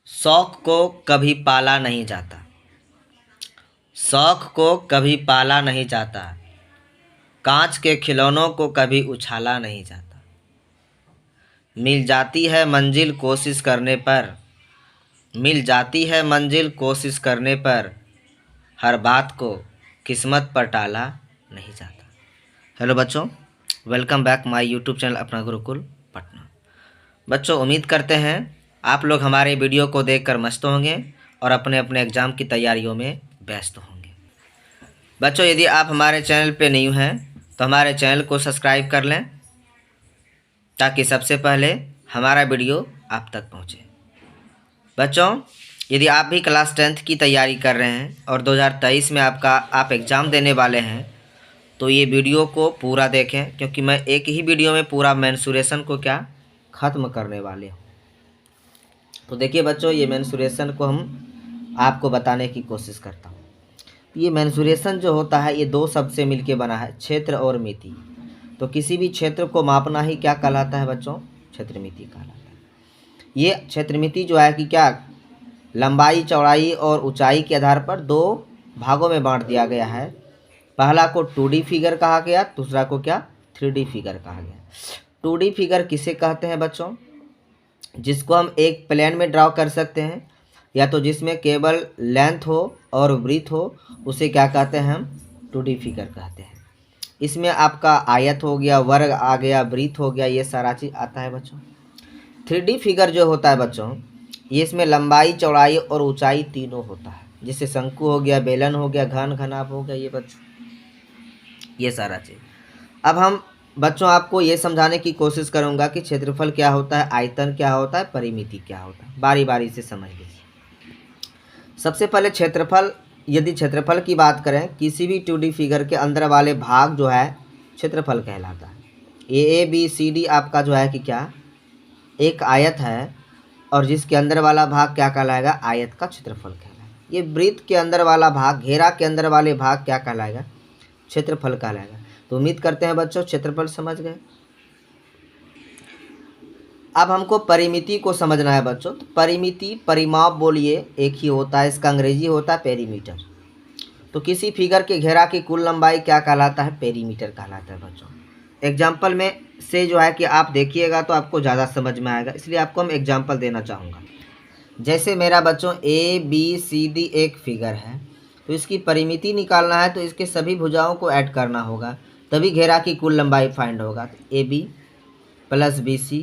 शौक को कभी पाला नहीं जाता। शौक को कभी पाला नहीं जाता। कांच के खिलौनों को कभी उछाला नहीं जाता। मिल जाती है मंजिल कोशिश करने पर। मिल जाती है मंजिल कोशिश करने पर। हर बात को किस्मत पर टाला नहीं जाता। हेलो बच्चों, welcome back my YouTube channel अपना गुरुकुल पटना। बच्चों, उम्मीद करते हैं आप लोग हमारे वीडियो को देखकर मस्त होंगे और अपने अपने एग्ज़ाम की तैयारियों में व्यस्त होंगे। बच्चों, यदि आप हमारे चैनल पे न्यू हैं तो हमारे चैनल को सब्सक्राइब कर लें ताकि सबसे पहले हमारा वीडियो आप तक पहुंचे। बच्चों, यदि आप भी क्लास 10th की तैयारी कर रहे हैं और 2023 में आप एग्ज़ाम देने वाले हैं तो ये वीडियो को पूरा देखें, क्योंकि मैं एक ही वीडियो में पूरा मेंसुरेशन को ख़त्म करने वाले हूँ। तो देखिए बच्चों, ये मेंसुरेशन को हम आपको बताने की कोशिश करता हूँ। ये मेंसुरेशन जो होता है ये दो शब्द से मिलके बना है, क्षेत्र और मिति। तो किसी भी क्षेत्र को मापना ही क्या कहलाता है बच्चों? क्षेत्रमिति कहलाता है। ये क्षेत्रमिति जो है कि लंबाई, चौड़ाई और ऊंचाई के आधार पर दो भागों में बांट दिया गया है। पहला को 2D फिगर कहा गया, दूसरा को 3D फिगर कहा गया। 2D फिगर किसे कहते हैं बच्चों? जिसको हम एक प्लेन में ड्रॉ कर सकते हैं, या तो जिसमें केवल लेंथ हो और ब्रीथ हो, उसे क्या कहते हैं? हम 2D फिगर कहते हैं। इसमें आपका आयत हो गया, वर्ग आ गया, ब्रीथ हो गया, ये सारा चीज़ आता है बच्चों। 3D फिगर जो होता है बच्चों, ये इसमें लंबाई, चौड़ाई और ऊंचाई तीनों होता है। जैसे शंकु हो गया, बेलन हो गया, घन घनाभ हो गया, ये बच्चों ये सारा चीज़। अब हम बच्चों आपको ये समझाने की कोशिश करूँगा कि क्षेत्रफल क्या होता है, आयतन क्या होता है, परिमिति क्या होता है। बारी बारी से समझ लीजिए। सबसे पहले क्षेत्रफल, यदि क्षेत्रफल की बात करें, किसी भी 2D फिगर के अंदर वाले भाग जो है क्षेत्रफल कहलाता है। ABCD आपका जो है कि एक आयत है, और जिसके अंदर वाला भाग क्या कहलाएगा? आयत का क्षेत्रफल कहलाएगा। ये वृत्त के अंदर वाला भाग, घेरा के अंदर वाले भाग क्या कहलाएगा? क्षेत्रफल कहलाएगा। तो उम्मीद करते हैं बच्चों क्षेत्रफल समझ गए। अब हमको परिमिति को समझना है बच्चों। तो परिमिति, परिमाप बोलिए एक ही होता है, इसका अंग्रेजी होता है पेरीमीटर। तो किसी फिगर के घेरा की कुल लंबाई क्या कहलाता है? पेरीमीटर कहलाता है बच्चों। एग्जाम्पल में से जो है कि आप देखिएगा तो आपको ज़्यादा समझ में आएगा, इसलिए आपको हम एग्जाम्पल देना चाहूँगा। जैसे मेरा बच्चों ABCD एक फिगर है, तो इसकी परिमिति निकालना है तो इसके सभी भुजाओं को ऐड करना होगा, तभी घेरा की कुल लंबाई फाइंड होगा। तो AB plus BC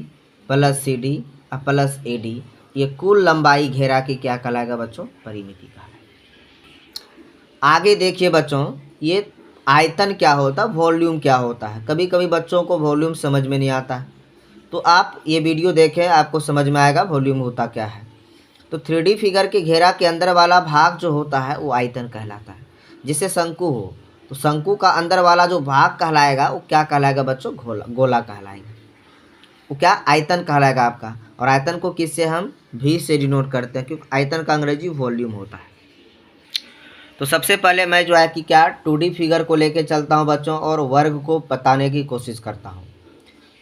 plus CD और प्लस AD, ये कुल लंबाई घेरा की क्या कहलाएगा बच्चों? परिमिति कहलाएगा। आगे देखिए बच्चों, ये आयतन क्या होता है, वॉल्यूम क्या होता है। कभी कभी बच्चों को वॉल्यूम समझ में नहीं आता है, तो आप ये वीडियो देखें, आपको समझ में आएगा वॉल्यूम होता क्या है। तो 3D फिगर के घेरा के अंदर वाला भाग जो होता है वो आयतन कहलाता है। जैसे शंकु हो तो शंकु का अंदर वाला जो भाग कहलाएगा वो क्या कहलाएगा बच्चों? गोला कहलाएगा। वो आयतन कहलाएगा आपका। और आयतन को किससे हम V से डिनोट करते हैं, क्योंकि आयतन का अंग्रेजी वॉल्यूम होता है। तो सबसे पहले मैं जो है कि 2D फिगर को लेके चलता हूँ बच्चों, और वर्ग को बताने की कोशिश करता हूँ।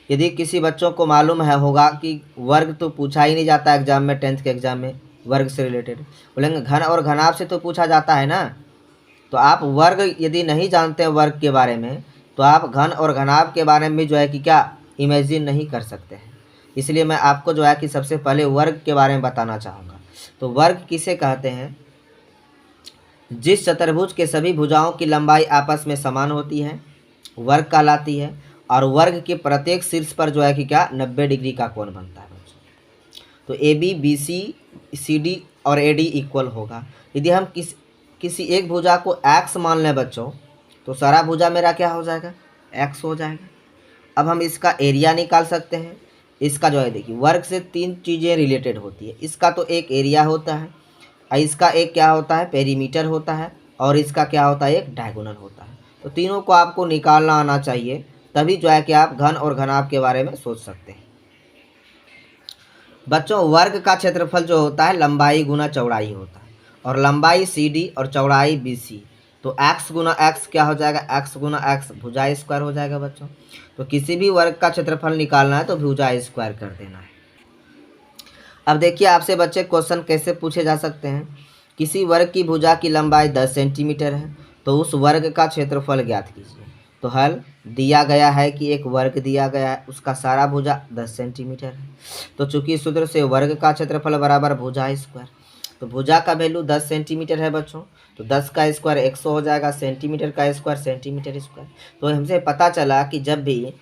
यदि किसी बच्चों को मालूम होगा कि वर्ग तो पूछा ही नहीं जाता एग्जाम में, 10th के एग्जाम में वर्ग से रिलेटेड बोलेंगे, घन और घनाभ से तो पूछा जाता है ना। तो आप वर्ग यदि नहीं जानते हैं वर्ग के बारे में, तो आप घन और घनाभ के बारे में जो है कि इमेजिन नहीं कर सकते हैं। इसलिए मैं आपको जो है कि सबसे पहले वर्ग के बारे में बताना चाहूँगा। तो वर्ग किसे कहते हैं? जिस चतुर्भुज के सभी भुजाओं की लंबाई आपस में समान होती है, वर्ग कहलाती है। और वर्ग के प्रत्येक शीर्ष पर जो है कि 90 डिग्री का कोण बनता है बच्चों। तो AB BC CD और AD इक्वल होगा। यदि हम किसी एक भुजा को x मान लें बच्चों, तो सारा भुजा मेरा क्या हो जाएगा? x हो जाएगा। अब हम इसका एरिया निकाल सकते हैं। इसका जो है देखिए, वर्ग से 3 चीज़ें रिलेटेड होती है। इसका तो एक एरिया होता है, और इसका एक क्या होता है? पेरीमीटर होता है, और इसका क्या होता है? एक डायगोनल होता है। तो तीनों को आपको निकालना आना चाहिए, तभी जो है कि आप घन और घनाभ के बारे में सोच सकते हैं। बच्चों, वर्ग का क्षेत्रफल जो होता है लंबाई गुना चौड़ाई होता है, और लंबाई CD और चौड़ाई BC। तो x गुना x क्या हो जाएगा? x गुना x भुजा स्क्वायर हो जाएगा बच्चों। तो किसी भी वर्ग का क्षेत्रफल निकालना है तो भुजा स्क्वायर कर देना है। अब देखिए आपसे बच्चे क्वेश्चन कैसे पूछे जा सकते हैं। किसी वर्ग की भुजा की लंबाई 10 सेंटीमीटर है, तो उस वर्ग का क्षेत्रफल ज्ञात कीजिए। तो हल दिया गया है कि एक वर्ग दिया गया है, उसका सारा भुजा 10 सेंटीमीटर है। तो चूंकि सूत्र से वर्ग का क्षेत्रफल बराबर भुजा स्क्वायर, तो भुजा का वैल्यू 10 सेंटीमीटर है बच्चों, तो 10 का स्क्वायर 100 हो जाएगा, सेंटीमीटर का स्क्वायर सेंटीमीटर स्क्वायर। तो हमसे पता चला कि जब भी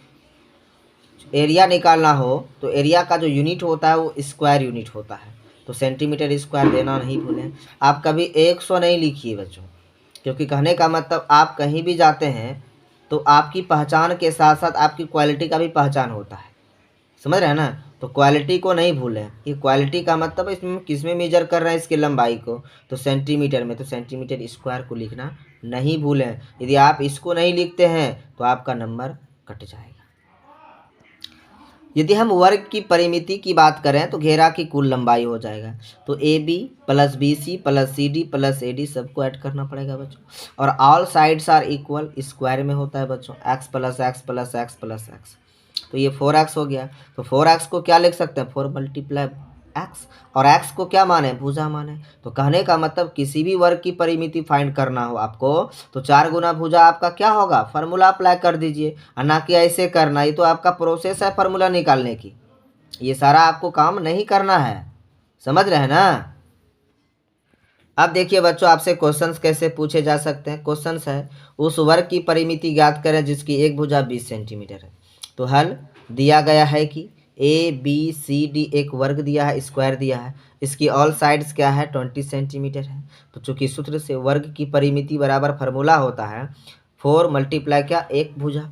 एरिया निकालना हो तो एरिया का जो यूनिट होता है वो स्क्वायर यूनिट होता है। तो सेंटीमीटर स्क्वायर देना नहीं भूलें। आप कभी 100 नहीं लिखिए बच्चों, क्योंकि कहने का मतलब आप कहीं भी जाते हैं तो आपकी पहचान के साथ साथ आपकी क्वालिटी का भी पहचान होता है, समझ रहे हैं ना। तो क्वालिटी को नहीं भूलें। ये क्वालिटी का मतलब इसमें किस में मेजर कर रहे हैं इसकी लंबाई को, तो सेंटीमीटर में, तो सेंटीमीटर स्क्वायर को लिखना नहीं भूलें। यदि आप इसको नहीं लिखते हैं तो आपका नंबर कट जाएगा। यदि हम वर्ग की परिमिति की बात करें तो घेरा की कुल लंबाई हो जाएगा, तो A B plus B C plus C D plus A D सबको ऐड करना पड़ेगा बच्चों। और all sides are equal square में होता है बच्चों, x plus x plus x plus x. तो ये 4x हो गया। तो 4x को क्या लिख सकते हैं, 4 मल्टीप्लाई एक्स, और x को क्या माने, भुजा माने। तो कहने का मतलब किसी भी वर्ग की परिमिति फाइंड करना हो आपको तो 4 गुना भुजा आपका क्या होगा, फार्मूला अप्लाई कर दीजिए, और ना कि ऐसे करना। ये तो आपका प्रोसेस है फार्मूला निकालने की, ये सारा आपको काम नहीं करना है, समझ रहे हैं ना। अब देखिए बच्चों आपसे क्वेश्चंस कैसे पूछे जा सकते हैं। क्वेश्चंस है उस वर्ग की परिमिति ज्ञात करें जिसकी एक भुजा 20 सेंटीमीटर है। तो हल दिया गया है कि ए बी सी डी एक वर्ग दिया है, स्क्वायर दिया है, इसकी ऑल साइड्स क्या है 20 सेंटीमीटर है। तो चूंकि सूत्र से वर्ग की परिमिति बराबर फार्मूला होता है 4 मल्टीप्लाई क्या, एक भुजा,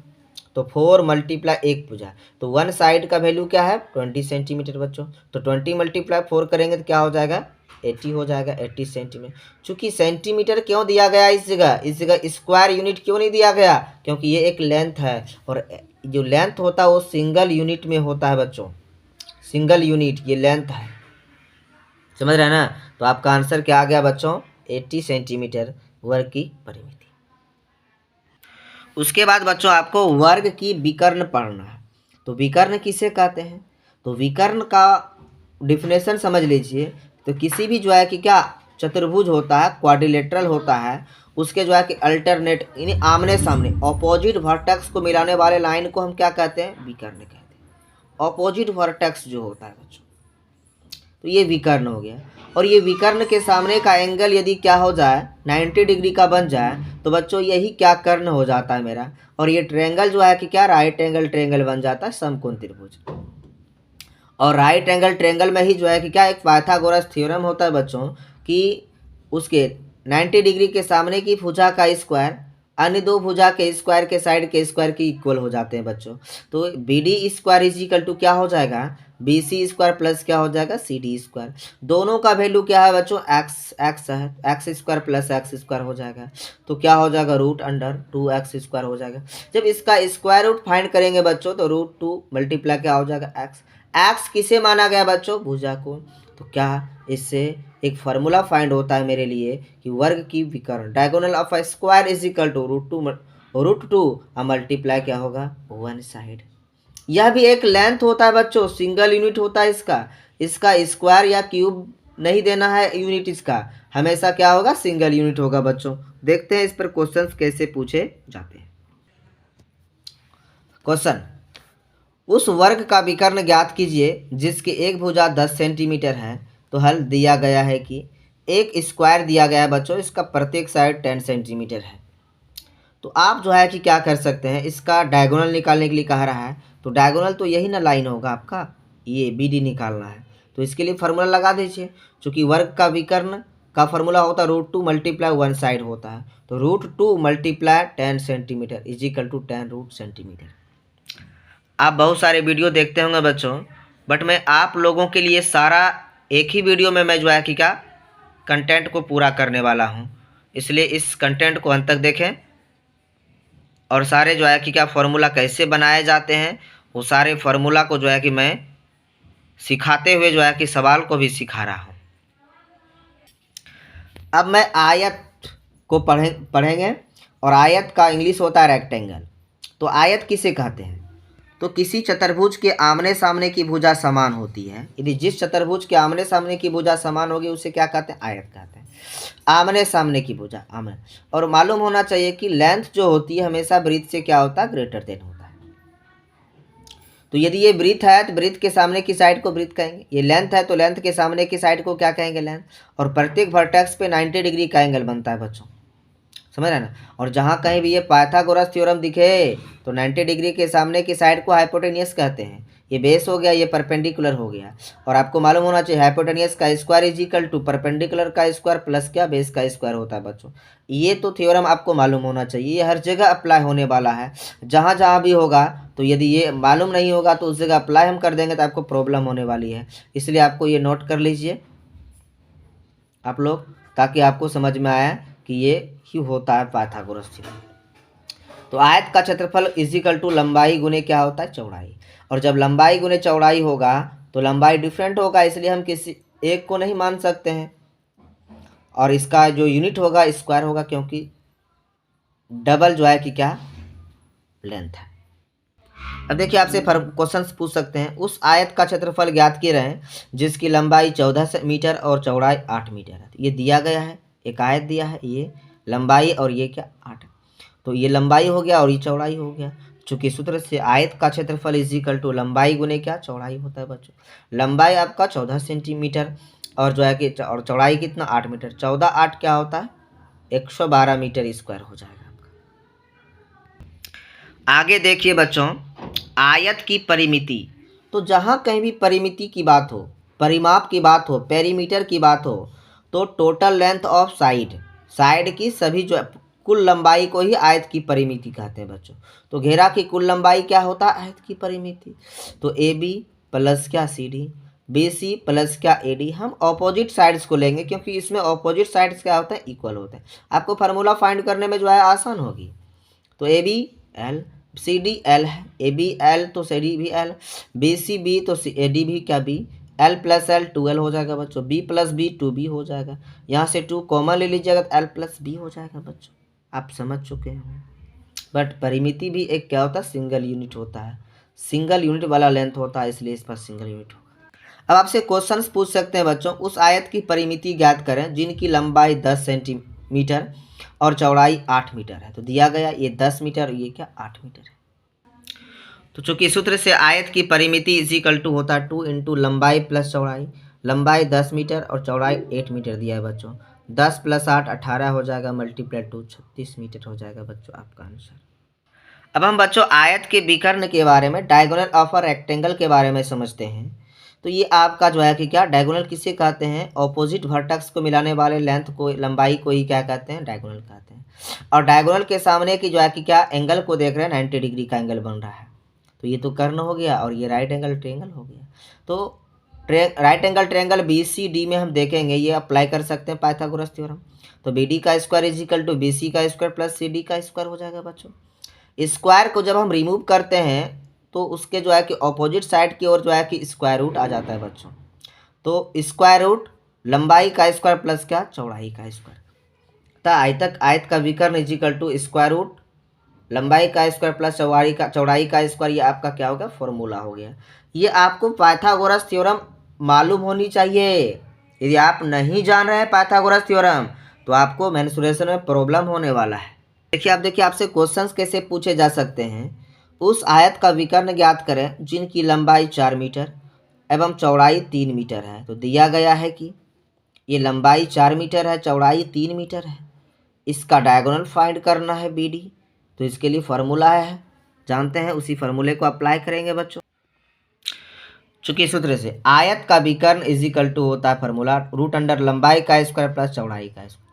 तो 4 मल्टीप्लाई एक भुजा, तो वन साइड का वैल्यू क्या है 20 सेंटीमीटर बच्चों। तो 20 मल्टीप्लाई 4 करेंगे तो क्या हो जाएगा 80 हो जाएगा, 80 सेंटीमीटर। चूंकि सेंटीमीटर क्यों दिया गया इस जगह स्क्वायर यूनिट क्यों नहीं दिया गया, क्योंकि ये एक लेंथ है, और जो लेंथ होता है वो सिंगल यूनिट में होता है बच्चों, सिंगल यूनिट ये लेंथ है, समझ रहे हैं ना। तो आपका आंसर क्या आ गया बच्चों, 80 सेंटीमीटर वर्ग की परिमिति। उसके बाद बच्चों आपको वर्ग की विकर्ण पढ़ना है। तो विकर्ण किसे कहते हैं, तो विकर्ण का डिफिनेशन समझ लीजिए। तो किसी भी जो है कि क्या चतुर्भुज होता है, क्वाड्रिलेटरल होता है, उसके जो है कि अल्टरनेट यानी आमने सामने ऑपोजिट वर्टेक्स को मिलाने वाले लाइन को हम क्या कहते हैं, विकर्ण कहते हैं। ऑपोजिट वर्टेक्स जो होता है बच्चों, तो ये विकर्ण हो गया। और ये विकर्ण के सामने का एंगल यदि क्या हो जाए 90 डिग्री का बन जाए तो बच्चों यही क्या कर्ण हो जाता है मेरा। और ये ट्रायंगल जो है कि क्या राइट एंगल ट्रायंगल बन जाता है, समकोण त्रिभुज। और राइट एंगल ट्रायंगल में ही जो है कि क्या एक पाइथागोरस थ्योरम होता है बच्चों कि उसके 90 डिग्री के सामने की भुजा का स्क्वायर अन्य दो भुजा के स्क्वायर के साइड के स्क्वायर की इक्वल हो जाते हैं बच्चों। तो B D square is equal to क्या हो जाएगा, बी सी स्क्वायर प्लस क्या हो जाएगा, सी डी स्क्वायर। दोनों का वैल्यू क्या है बच्चों, एक्स है, x square plus x square हो जाएगा। तो क्या हो जाएगा, रूट अंडर 2x स्क्वायर हो जाएगा। जब इसका स्क्वायर रूट फाइंड करेंगे बच्चों तो रूट 2 मल्टीप्लाई क्या हो जाएगा, एक्स। एक्स किसे माना गया बच्चों, भुजा को। तो क्या इससे एक फार्मूला फाइंड होता है मेरे लिए कि वर्ग की विकर्ण diagonal of a square is equal to root two multiply क्या होगा, वन साइड। यह भी एक लेंथ होता है बच्चों, सिंगल यूनिट होता है इसका स्क्वायर या क्यूब नहीं देना है यूनिट, इसका हमेशा क्या होगा, सिंगल यूनिट होगा बच्चों। देखते हैं इस पर क्वेश्चंस कैसे पूछे जाते हैं। क्वेश्चन, उस वर्ग का विकर्ण ज्ञात कीजिए जिसकी एक भुजा 10 सेंटीमीटर है। तो हल दिया गया है कि एक स्क्वायर दिया गया है बच्चों, इसका प्रत्येक साइड 10 सेंटीमीटर है। तो आप जो है कि क्या कर सकते हैं, इसका डायगोनल निकालने के लिए कह रहा है। तो डायगोनल तो यही ना लाइन होगा आपका, ये बी डी निकालना है। तो इसके लिए फार्मूला लगा दीजिए। चूँकि वर्ग का विकर्ण का फार्मूला होता है रूट 2 मल्टीप्लाई वन साइड होता है। तो root 2 multiply 10 centimetre is equal to 10 root centimetre. आप बहुत सारे वीडियो देखते होंगे बच्चों, बट मैं आप लोगों के लिए सारा एक ही वीडियो में मैं जो है कि क्या कंटेंट को पूरा करने वाला हूँ। इसलिए इस कंटेंट को अंत तक देखें और सारे जो है कि क्या फार्मूला कैसे बनाए जाते हैं वो सारे फार्मूला को जो है कि मैं सिखाते हुए जो है कि सवाल को भी सिखा रहा हूँ। अब मैं आयत को पढ़ेंगे और आयत का इंग्लिश होता है रेक्टेंगल। तो आयत किसे कहते हैं, तो किसी चतुर्भुज के आमने सामने की भुजा समान होती है, यदि जिस चतुर्भुज के आमने सामने की भुजा समान होगी उसे क्या कहते हैं? आयत कहते हैं। आमने सामने की भुजा, आमने। और मालूम होना चाहिए कि लेंथ जो होती है हमेशा ब्रीथ से क्या होता है? ग्रेटर देन होता है। तो यदि ये ब्रीथ है तो ब्रीथ के सामने की साइड को ब्रीथ कहेंगे, ये लेंथ है तो लेंथ के सामने की साइड को क्या कहेंगे? लेंथ। और प्रत्येक वर्टेक्स पे 90 डिग्री का एंगल बनता है बच्चों, समझ रहे हैं ना। और जहाँ कहीं भी ये पाइथागोरस थ्योरम दिखे तो 90 डिग्री के सामने की साइड को हाइपोटेनियस कहते हैं। ये बेस हो गया, ये परपेंडिकुलर हो गया। और आपको मालूम होना चाहिए हाइपोटेनियस का square is equal to perpendicular का स्क्वायर प्लस क्या? बेस का स्क्वायर होता है बच्चों। ये तो थ्योरम आपको मालूम होना चाहिए, ये हर जगह अप्लाई होने वाला है, जहाँ जहाँ भी होगा। तो यदि ये मालूम नहीं होगा तो उस जगह अप्लाई हम कर देंगे तो आपको प्रॉब्लम होने वाली है। इसलिए आपको ये नोट कर लीजिए आप लोग, ताकि आपको समझ में आया कि ये ही होता है पाइथागोरस थ्योरम। तो आयत का क्षेत्रफल इजिकल टू लंबाई गुने क्या होता है? चौड़ाई। और जब लंबाई गुने चौड़ाई होगा तो लंबाई डिफरेंट होगा, इसलिए हम किसी एक को नहीं मान सकते हैं। और इसका जो यूनिट होगा स्क्वायर होगा, क्योंकि डबल जो है कि क्या? लेंथ है। अब देखिए आपसे क्वेश्चन पूछ सकते हैं, उस आयत का क्षेत्रफल ज्ञात किए रहे जिसकी लंबाई 14 मीटर और चौड़ाई 8 मीटर है। ये दिया गया है, एक आयत दिया है, ये लंबाई और ये क्या? 8। तो ये लंबाई हो गया और ये चौड़ाई हो गया। चूंकि सूत्र से आयत का क्षेत्रफल इज इक्वल टू लंबाई गुने क्या? चौड़ाई होता है बच्चों। लंबाई आपका 14 सेंटीमीटर और जो है कि और चौड़ाई कितना? 8 मीटर। 14 8 क्या होता है? 112 मीटर स्क्वायर हो जाएगा आपका। आगे देखिए बच्चों, आयत की परिमिति। तो जहाँ कहीं भी परिमिति की बात हो, परिमाप की बात हो, पेरीमीटर की बात हो, तो टोटल लेंथ ऑफ साइड की सभी जो कुल लंबाई को ही आयत की परिमिति कहते हैं बच्चों। तो घेरा की कुल लंबाई क्या होता है? आयत की परिमिति। तो ए बी प्लस क्या? C D, B C plus क्या? A D. हम ऑपोजिट साइड्स को लेंगे क्योंकि इसमें ऑपोजिट साइड्स क्या होते हैं? इक्वल होते हैं। आपको फार्मूला फाइंड करने में जो है आसान होगी। तो A B L, C D L है, ए बी एल तो सी डी भी एल, बी सी बी तो ए डी भी क्या? B. L plus L 2L हो जाएगा बच्चों, बी प्लस बी 2B हो जाएगा। यहाँ से 2 कॉमन ले लीजिएगा तो एल प्लस बी हो जाएगा बच्चों। आप समझ चुके हैं। बट परिमिति भी एक क्या होता है? सिंगल यूनिट होता है, सिंगल यूनिट वाला लेंथ होता है, इसलिए इस पर सिंगल यूनिट होगा। अब आपसे क्वेश्चंस पूछ सकते हैं बच्चों, उस आयत की परिमिति ज्ञात करें जिनकी लंबाई 10 सेंटीमीटर और चौड़ाई 8 मीटर है। तो दिया गया ये 10 मीटर, ये क्या? 8 मीटर है। तो चूंकि सूत्र से आयत की परिमिति इज इक्वल टू होता है 2 इंटू लंबाई प्लस चौड़ाई। लंबाई 10 मीटर और चौड़ाई 8 मीटर दिया है बच्चों। 10 प्लस 8 18 हो जाएगा, मल्टीप्लाई 2 36 मीटर हो जाएगा बच्चों आपका आंसर। अब हम बच्चों आयत के विकर्ण के बारे में, डायगोनल ऑफ अ रेक्टेंगल के बारे में समझते हैं। तो ये आपका जो है कि क्या? डायगोनल किसे कहते हैं? ऑपोजिट वर्टेक्स को मिलाने वाले लेंथ को, लंबाई को ही क्या कहते हैं? डायगोनल कहते हैं। और डायगोनल के सामने की जो है कि क्या? एंगल को देख रहे हैं, 90 डिग्री का एंगल बन रहा है। तो ये तो कर्ण हो गया और ये राइट एंगल ट्रायंगल हो गया। तो right angle triangle B C D में हम देखेंगे, ये अप्लाई कर सकते हैं पाइथागोरस थ्योरम। तो बी डी का square is equal to B C का स्क्वायर प्लस सी डी का स्क्वायर हो जाएगा बच्चों। स्क्वायर को जब हम रिमूव करते हैं तो उसके जो है कि ऑपोजिट साइड की ओर जो है कि स्क्वायर रूट आ जाता है बच्चों। तो स्क्वायर रूट लंबाई का स्क्वायर प्लस क्या? चौड़ाई का स्क्वायर। तो आयत का विकर्ण is equal to square root लंबाई का स्क्वायर प्लस चौड़ाई का स्क्वायर। ये आपका क्या होगा? फॉर्मूला हो गया। ये आपको पाइथागोरस थ्योरम मालूम होनी चाहिए। यदि आप नहीं जान रहे हैं पाइथागोरस थ्योरम तो आपको मेंसुरेशन में प्रॉब्लम होने वाला है। देखिए आपसे क्वेश्चंस कैसे पूछे जा सकते हैं। उस आयत का विकर्ण ज्ञात करें जिनकी लंबाई 4 मीटर एवं चौड़ाई 3 मीटर है। तो दिया गया है कि ये लंबाई 4 मीटर है, चौड़ाई 3 मीटर है। इसका डायगोनल फाइंड करना है बी डी। तो इसके लिए फार्मूला है, जानते हैं, उसी फार्मूले को अप्लाई करेंगे बच्चों। चूंकि सूत्र से आयत का विकर्ण इज इक्वल टू होता है फार्मूला रूट अंडर लंबाई का स्क्वायर प्लस चौड़ाई का स्क्वायर।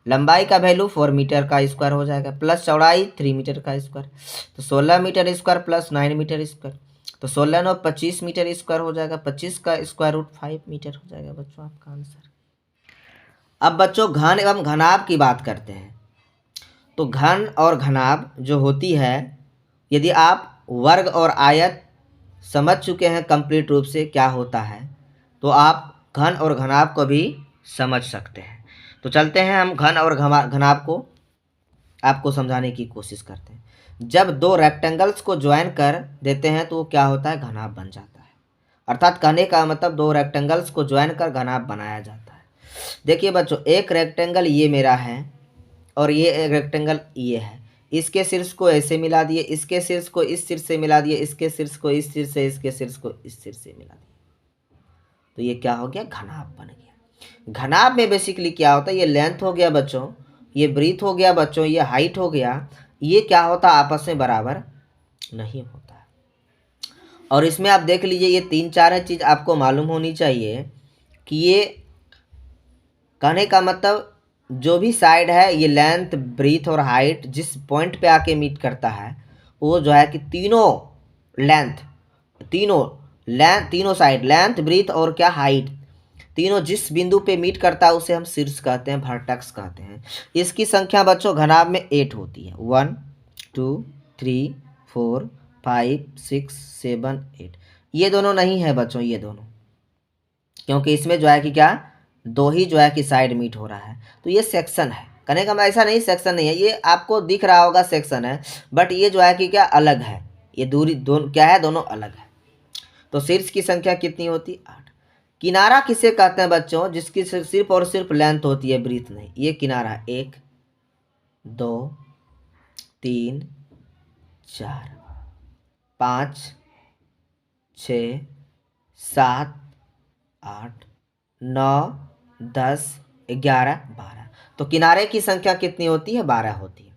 लंबाई का वैल्यू 4 मीटर का स्क्वायर हो जाएगा प्लस चौड़ाई 3 मीटर का स्क्वायर। तो 16 metre square plus 9 metre square. तो 16 9 25 मीटर स्क्वायर हो जाएगा, 25 का स्क्वायर रूट 5 मीटर हो जाएगा बच्चों आपका आंसर। अब बच्चों घन एवं घनाभ की बात करते हैं। तो घन और घनाभ जो होती है, यदि आप वर्ग और आयत समझ चुके हैं कंप्लीट रूप से क्या होता है, तो आप घन और घनाभ को भी समझ सकते हैं। तो चलते हैं हम घन और घनाभ को आपको समझाने की कोशिश करते हैं। जब दो रेक्टेंगल्स को ज्वाइन कर देते हैं तो वो क्या होता है, घनाभ बन जाता है। अर्थात कहने का मतलब दो रेक्टेंगल्स को ज्वाइन कर घनाभ बनाया जाता है। देखिए बच्चों, एक रेक्टेंगल ये मेरा है और ये एक रेक्टेंगल ये है। इसके शीर्ष को ऐसे मिला दिए, इसके शीर्ष को इस शीर्ष से मिला दिए, इसके शीर्ष को इस शीर्ष से, इसके शीर्ष को इस शीर्ष से मिला दिए, तो ये क्या हो गया, घनाभ बन गया। घनाभ में बेसिकली क्या होता है, ये लेंथ हो गया बच्चों, ये ब्रीथ हो गया बच्चों, ये हाइट हो गया, ये क्या होता है, आपस में बराबर नहीं होता है। और इसमें आप देख लीजिए, ये 3-4 चीज़ आपको मालूम होनी चाहिए कि ये कहने का मतलब जो भी साइड है, ये लेंथ ब्रीथ और हाइट जिस पॉइंट पे आके मीट करता है, वो जो है कि तीनों साइड लेंथ ब्रीथ और क्या हाइट, तीनों जिस बिंदु पे मीट करता है उसे हम शीर्ष कहते हैं, वर्टेक्स कहते हैं। इसकी संख्या बच्चों घनाभ में 8 होती है, 1 2 3 4 5 6 7 8। ये दोनों नहीं है बच्चों, ये दोनों, क्योंकि इसमें जो है कि क्या, दो ही जो है कि साइड मीट हो रहा है, तो ये सेक्शन है। कहने का मैं ऐसा नहीं सेक्शन नहीं है, ये आपको दिख रहा होगा सेक्शन है, बट ये जो है कि क्या अलग है, ये दूरी दोनों क्या है, दोनों अलग है। तो शीर्ष की संख्या कितनी होती, 8। किनारा किसे कहते हैं बच्चों, जिसकी सिर्फ और सिर्फ लेंथ होती है, ब्रीथ नहीं। ये किनारा 1 2 3 4 5 6 7 8 9 10 11 12। तो किनारे की संख्या कितनी होती है, 12 होती है।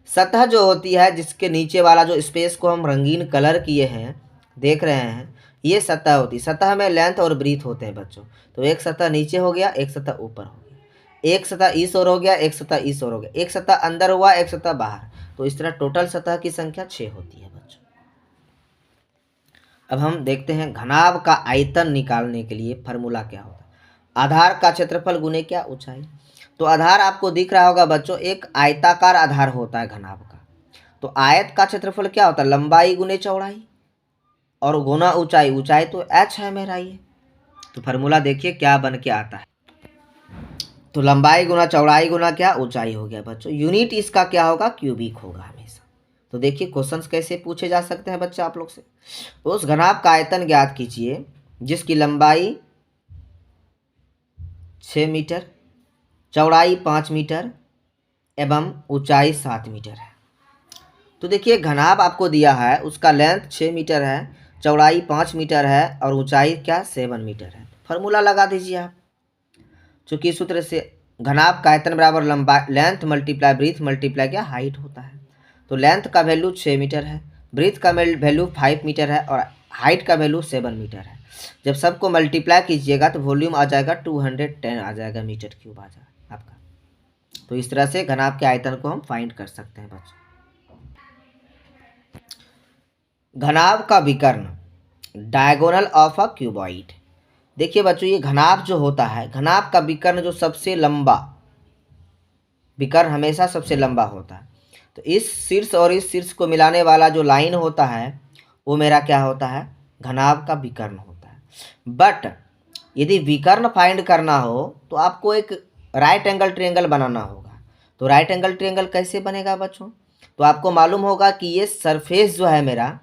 सतह जो होती है, जिसके नीचे वाला जो स्पेस को हम रंगीन कलर किए हैं, देख रहे हैं, ये सतह होती है। सतह में लेंथ और ब्रीथ होते हैं बच्चों। तो एक सतह नीचे हो गया, एक सतह ऊपर हो गया, एक सतह इस ओर हो गया, एक सतह इस ओर हो गया, एक सतह अंदर हुआ, एक सतह बाहर। तो इस तरह टोटल सतह की संख्या 6 होती है बच्चों। अब हम देखते हैं घनाभ का आयतन निकालने के लिए फॉर्मूला क्या होता है। आधार का क्षेत्रफल गुने क्या, ऊंचाई। तो आधार आपको दिख रहा होगा बच्चों, एक आयताकार आधार होता है घनाभ का। तो आयत का क्षेत्रफल क्या होता है, लंबाई गुने चौड़ाई और गुना ऊंचाई। ऊंचाई तो h है मेरा ये। तो फार्मूला देखिए क्या बन के आता है। तो लंबाई गुना चौड़ाई गुना क्या, ऊंचाई हो गया बच्चों। यूनिट इसका क्या होगा, क्यूबिक होगा हमेशा। तो देखिए क्वेश्चंस कैसे पूछे जा सकते हैं बच्चे आप लोग से। उस घनाभ का आयतन ज्ञात कीजिए जिसकी लंबाई 6 मीटर, चौड़ाई 5 मीटर एवं ऊंचाई 7 मीटर है। तो देखिए घनाभ आपको दिया है, उसका लेंथ 6 मीटर है, चौड़ाई 5 मीटर है और ऊंचाई क्या 7 मीटर है। फार्मूला लगा दीजिए आप। चूँकि सूत्र से घनाभ का आयतन बराबर लंबाई लेंथ मल्टीप्लाई ब्रीथ मल्टीप्लाई क्या हाइट होता है। तो लेंथ का वैल्यू 6 मीटर है, ब्रीथ का वैल्यू 5 मीटर है और हाइट का वैल्यू 7 मीटर है। जब सबको मल्टीप्लाई कीजिएगा तो वॉल्यूम आ जाएगा 210 आ जाएगा, मीटर क्यूब आ जाएगा आपका। तो इस तरह से घनाभ के आयतन को हम फाइंड कर सकते हैं बच्चों। घनाभ का विकर्ण डायगोनल ऑफ अ क्यूबॉइड। देखिए बच्चों, ये घनाभ जो होता है, घनाभ का विकर्ण जो सबसे लंबा विकर्ण हमेशा सबसे लंबा होता है। तो इस शीर्ष और इस शीर्ष को मिलाने वाला जो लाइन होता है वो मेरा क्या होता है, घनाभ का विकर्ण होता है। बट यदि विकर्ण फाइंड करना हो तो आपको एक राइट एंगल ट्रायंगल बनाना होगा। तो राइट एंगल ट्रायंगल कैसे बनेगा बच्चों, तो आपको मालूम होगा कि ये सरफेस जो है मेरा,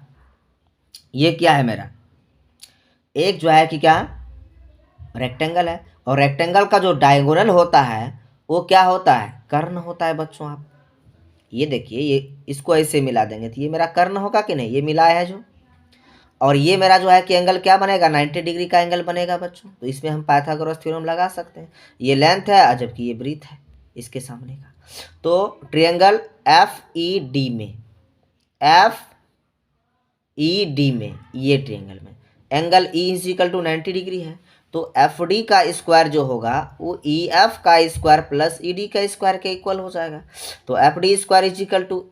ये क्या है मेरा, एक जो है कि क्या रेक्टेंगल है, और रेक्टेंगल का जो डायगोनल होता है वो क्या होता है, कर्ण होता है बच्चों। आप ये देखिए, ये इसको ऐसे मिला देंगे तो ये मेरा कर्ण होगा कि नहीं, ये मिलाया है जो, और ये मेरा जो है कि एंगल क्या बनेगा, 90 डिग्री का एंगल बनेगा बच्चों। तो इसमें हम पाइथागोरस थ्योरम लगा सकते हैं। ये लेंथ है जबकि ये ब्रीथ है इसके सामने का। तो ट्रायंगल FED में, FED में, ये ट्रायंगल में एंगल E = 90 डिग्री है। तो FD का स्क्वायर जो होगा वो EF का स्क्वायर प्लस ED का स्क्वायर के इक्वल हो जाएगा। तो FD स्क्वायर =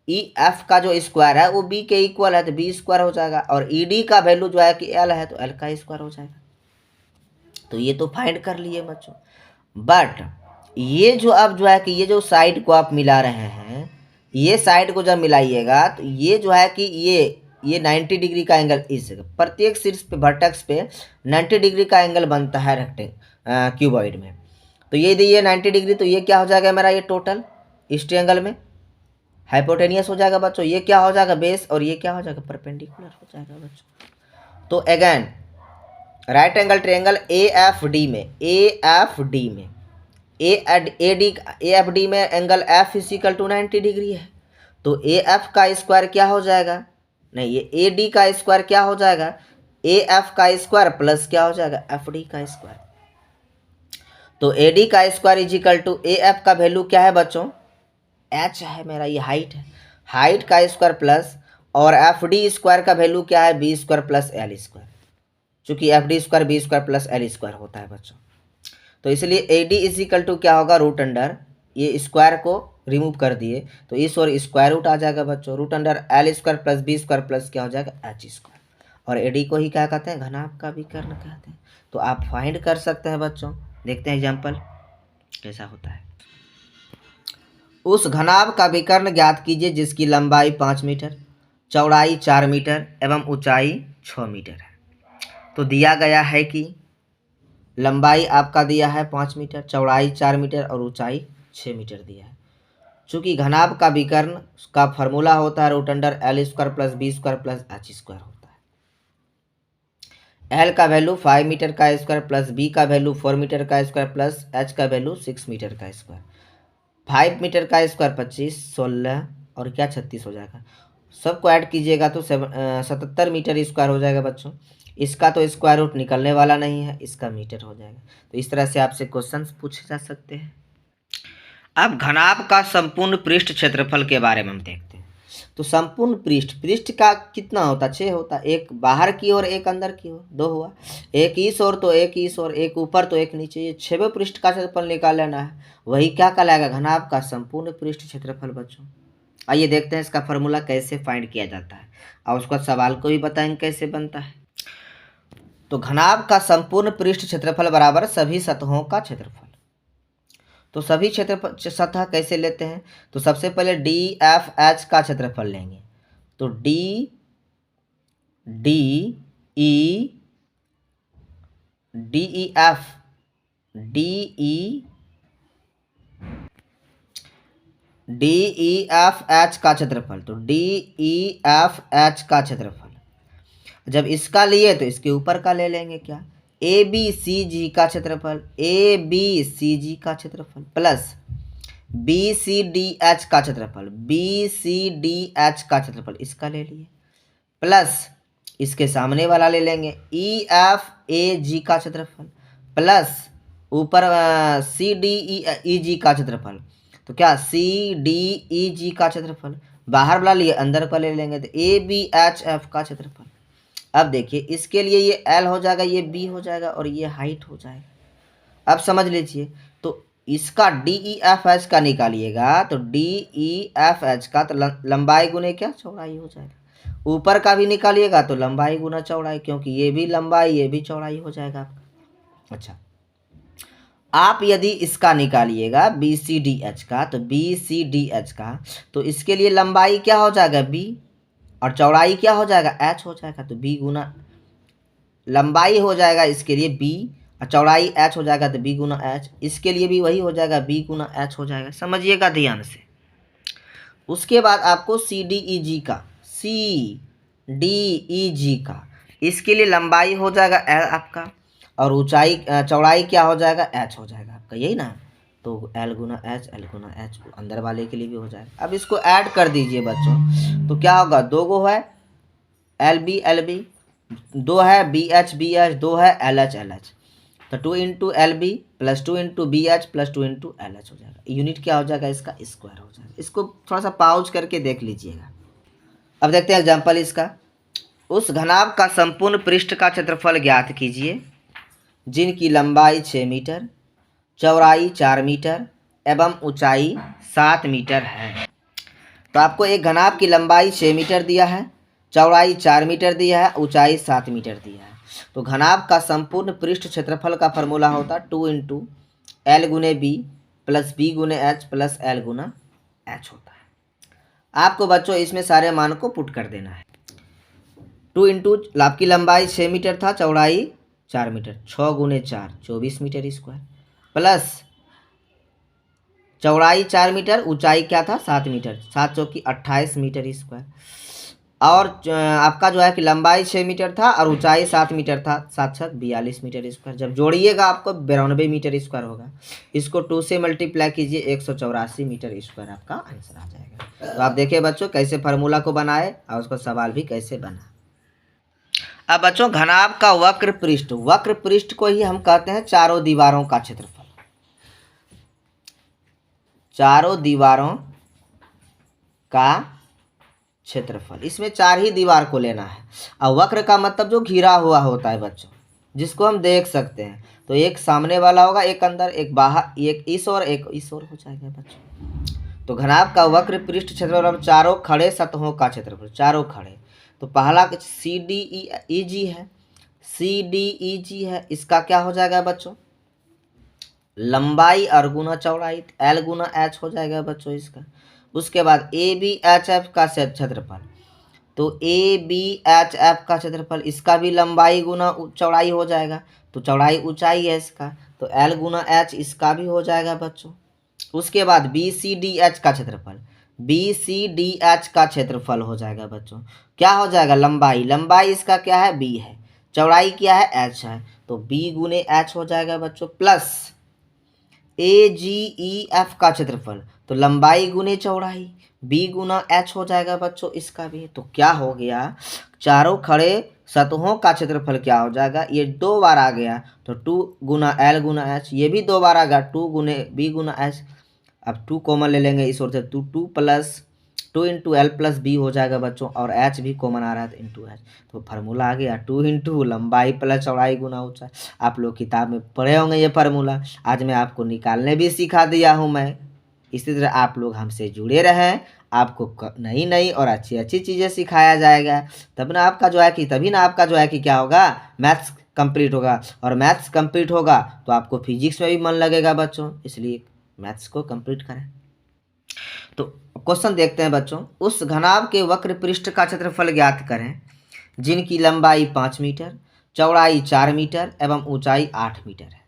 EF का जो स्क्वायर है वो B के इक्वल है, तो B स्क्वायर हो जाएगा। और ED का वैल्यू जो है कि L है, तो L का स्क्वायर हो जाएगा। तो ये तो फाइंड कर लिए बच्चों। बट ये जो अब जो है कि ये जो साइड को आप मिला रहे हैं, ये साइड को जब मिलाइएगा तो ये जो है कि ये 90 डिग्री का एंगल, इस प्रत्येक शीर्ष पे वर्टेक्स पे 90 डिग्री का एंगल बनता है क्यूबॉइड में। तो ये 90 डिग्री, तो ये क्या हो जाएगा मेरा, ये टोटल इस ट्रायंगल में हाइपोटेनियस हो जाएगा बच्चों, ये क्या हो जाएगा बेस और ये क्या हो जाएगा परपेंडिकुलर हो जाएगा बच्चों। तो again right angle triangle A F D में ए एफ डी में angle F is equal to 90 degree है, तो ए एफ का स्क्वायर क्या हो जाएगा, नहीं ये ए डी का स्क्वायर क्या हो जाएगा, ए एफ का स्क्वायर प्लस क्या हो जाएगा एफ डी का स्क्वायर। तो ए डी का square is equal to A F का वैल्यू क्या है बच्चों, एच है मेरा, ये हाइट है, हाइट का स्क्वायर प्लस और एफ डी स्क्वायर का वैल्यू क्या है B square plus L square, चूंकि F D square B square plus L square होता है बच्चों। तो इसलिए ए डी इजिकल टू क्या होगा रूट अंडर, ये स्क्वायर को रिमूव कर दिए तो इस और स्क्वायर रूट आ जाएगा बच्चों, root under L square plus B square plus क्या हो जाएगा एच स्क्वायर, और ए डी को ही क्या कहते हैं घनाभ का विकर्ण कहते हैं। तो आप फाइंड कर सकते हैं बच्चों, देखते हैं एग्जाम्पल कैसा होता है। उस घनाभ का विकर्ण ज्ञात कीजिए जिसकी लंबाई 5 मीटर, चौड़ाई 4 मीटर एवं ऊंचाई 6 मीटर है। तो दिया गया है कि लंबाई आपका दिया है 5 मीटर, चौड़ाई 4 मीटर और ऊंचाई 6 मीटर दिया है। चूंकि घनाभ का विकर्ण का फॉर्मूला होता है root under L square plus B square plus H square होता है। एल का वैल्यू 5 मीटर का स्क्वायर प्लस बी का वैल्यू 4 मीटर का स्क्वायर प्लस एच का वैल्यू 6 मीटर का स्क्वायर। 5 मीटर का स्क्वायर 25, 16 और क्या 36 हो जाएगा, सबको ऐड कीजिएगा तो 77 मीटर स्क्वायर हो जाएगा बच्चों। इसका तो स्क्वायर रूट निकलने वाला नहीं है, इसका मीटर हो जाएगा। तो इस तरह से आपसे क्वेश्चन पूछे जा सकते हैं। अब घनाभ का संपूर्ण पृष्ठ क्षेत्रफल के बारे में हम देखते हैं। तो संपूर्ण पृष्ठ का कितना होता है, 6 होता है, एक बाहर की ओर एक अंदर की ओर, 2 हुआ, एक इस ओर तो एक इस ओर, एक ऊपर तो एक नीचे, ये 6वें पृष्ठ का क्षेत्रफल निकाल लेना है, वही क्या कहलाएगा घनाभ का संपूर्ण पृष्ठ क्षेत्रफल बच्चों। आइए देखते हैं इसका फॉर्मूला कैसे फाइंड किया जाता है और उसका सवाल को भी बताएंगे कैसे बनता है। तो घनाभ का संपूर्ण पृष्ठ क्षेत्रफल बराबर सभी सतहों का क्षेत्रफल। तो सभी क्षेत्रफल सतह कैसे लेते हैं, तो सबसे पहले डी एफ एच का क्षेत्रफल लेंगे। तो डी ई एफ एच का क्षेत्रफल, तो डी ई एफ एच का क्षेत्रफल जब इसका लिए तो इसके ऊपर का ले लेंगे क्या, ए बी सी जी का क्षेत्रफल, ए बी सी जी का क्षेत्रफल plus B C D H का क्षेत्रफल, बी सी डी एच का क्षेत्रफल इसका ले लिए, प्लस इसके सामने वाला ले लेंगे ई एफ ए जी का क्षेत्रफल प्लस ऊपर सी डी ई जी का क्षेत्रफल। तो क्या सी डी ई जी का क्षेत्रफल, बाहर वाला लिए अंदर का ले लेंगे तो ए बी एच एफ का क्षेत्रफल। अब देखिए इसके लिए ये एल हो जाएगा, ये बी हो जाएगा और ये हाइट हो जाएगा। अब समझ लीजिए, तो इसका डी ई एफ एच का निकालिएगा तो डी ई एफ एच का तो लंबाई गुने क्या चौड़ाई हो जाएगा, ऊपर का भी निकालिएगा तो लंबाई गुना चौड़ाई, क्योंकि ये भी लंबाई ये भी चौड़ाई हो जाएगा आपका। अच्छा, आप यदि इसका निकालिएगा बी सी डी एच का, तो बी सी डी एच का, तो इसके लिए लंबाई क्या हो जाएगा बी और चौड़ाई क्या हो जाएगा एच हो जाएगा। तो बी गुना लंबाई हो जाएगा इसके लिए बी और चौड़ाई एच हो जाएगा तो बी गुना एच, इसके लिए भी वही हो जाएगा बी गुना एच हो जाएगा। समझिएगा ध्यान से। उसके बाद आपको सी डी ई जी का, सी डी ई जी का, इसके लिए लंबाई हो जाएगा एल आपका और ऊंचाई चौड़ाई क्या हो जाएगा एच हो जाएगा आपका, यही ना। तो एल गुना एच अंदर वाले के लिए भी हो जाएगा। अब इसको ऐड कर दीजिए बच्चों, तो क्या होगा, 2 गो है एल बी 2 है बी एच 2 है एल एच, तो 2 into L B plus 2 into B H plus 2 into L H हो जाएगा। यूनिट क्या हो जाएगा इसका स्क्वायर हो जाएगा। इसको थोड़ा सा पाउज करके देख लीजिएगा। अब देखते हैं एग्जाम्पल इसका। उस घनाभ का संपूर्ण पृष्ठ का क्षेत्रफल ज्ञात कीजिए जिनकी लंबाई 6 मीटर, चौड़ाई 4 मीटर एवं ऊंचाई 7 मीटर है। तो आपको एक घनाभ की लंबाई 6 मीटर दिया है, चौड़ाई 4 मीटर दिया है, ऊंचाई 7 मीटर दिया है। तो घनाभ का संपूर्ण पृष्ठ क्षेत्रफल का फॉर्मूला होता है 2 इंटू एल गुने बी प्लस बी गुने एच प्लस एल गुना एच होता है। आपको बच्चों इसमें सारे मान को पुट कर देना है। 2 इंटू आपकी लंबाई 6 मीटर था, चौड़ाई 4 मीटर, 6 गुने 4 24 मीटर स्क्वायर प्लस चौड़ाई 4 मीटर, ऊंचाई क्या था 7 मीटर, 7 चौकी 28 मीटर स्क्वायर। और आपका जो है कि लंबाई 6 मीटर था और ऊंचाई 7 मीटर था, 7 छक 42 मीटर स्क्वायर। जब जोड़िएगा आपको 92 मीटर स्क्वायर होगा। इसको 2 से मल्टीप्लाई कीजिए, 184 मीटर स्क्वायर आपका आंसर आ जाएगा। तो आप देखिए बच्चों कैसे फार्मूला को बनाए और उसको सवाल भी कैसे बना। अब बच्चों घनाभ का वक्र पृष्ठ को ही हम कहते हैं चारों दीवारों का क्षेत्रफल। चारों दीवारों का क्षेत्रफल, इसमें 4 ही दीवार को लेना है। और वक्र का मतलब जो घिरा हुआ होता है बच्चों, जिसको हम देख सकते हैं। तो एक सामने वाला होगा, एक अंदर, एक बाहर, एक इस और एक इस और हो जाएगा बच्चों। तो घनाभ का वक्र पृष्ठ क्षेत्रफल चारों खड़े सतहों का क्षेत्रफल, चारों खड़े। तो पहला सी डी ई जी है, सी डी ई जी है, इसका क्या हो जाएगा बच्चों, लंबाई और गुना चौड़ाई, एल गुना एच हो जाएगा बच्चों इसका। उसके बाद ए बी एच एफ का क्षेत्रफल, तो ए बी एच एफ का क्षेत्रफल, इसका भी लंबाई गुना चौड़ाई हो जाएगा। तो चौड़ाई ऊंचाई है इसका, तो एल गुना एच इसका भी हो जाएगा बच्चों। उसके बाद बी सी डी एच का क्षेत्रफल, बी सी डी एच का क्षेत्रफल हो जाएगा बच्चों। क्या हो जाएगा, लंबाई इसका क्या है, बी है, चौड़ाई क्या है, एच है, तो बी गुने एच हो जाएगा बच्चों। प्लस ए जी ई एफ का क्षेत्रफल, तो लंबाई गुने चौड़ाई, बी गुना एच हो जाएगा बच्चों इसका भी। तो क्या हो गया, चारों खड़े सतहों का क्षेत्रफल क्या हो जाएगा, ये 2 बार आ गया, तो 2 गुना एल गुना एच, ये भी 2 बार आ गया, 2 गुने बी गुना एच। अब 2 कॉमन ले लेंगे इस ओर से, 2 plus 2 into L plus B हो जाएगा बच्चों, और एच भी कॉमन आ रहा है तो इंटू एच। तो फार्मूला आ गया 2 इंटू लंबाई प्लस चौड़ाई गुना ऊंचाई। आप लोग किताब में पढ़े होंगे ये फार्मूला, आज मैं आपको निकालने भी सिखा दिया हूँ मैं। इसी तरह आप लोग हमसे जुड़े रहें, आपको नई नई और अच्छी अच्छी चीज़ें सिखाया जाएगा, तब ना आपका जो है कि तभी ना आपका जो है कि क्या होगा, मैथ्स कंप्लीट होगा। और मैथ्स कंप्लीट होगा तो आपको फिजिक्स में भी मन लगेगा बच्चों, इसलिए मैथ्स को कंप्लीट करें। तो क्वेश्चन देखते हैं बच्चों, उस घनाभ के वक्र पृष्ठ का क्षेत्रफल ज्ञात करें जिनकी लंबाई 5 मीटर, चौड़ाई 4 मीटर एवं ऊंचाई 8 मीटर है।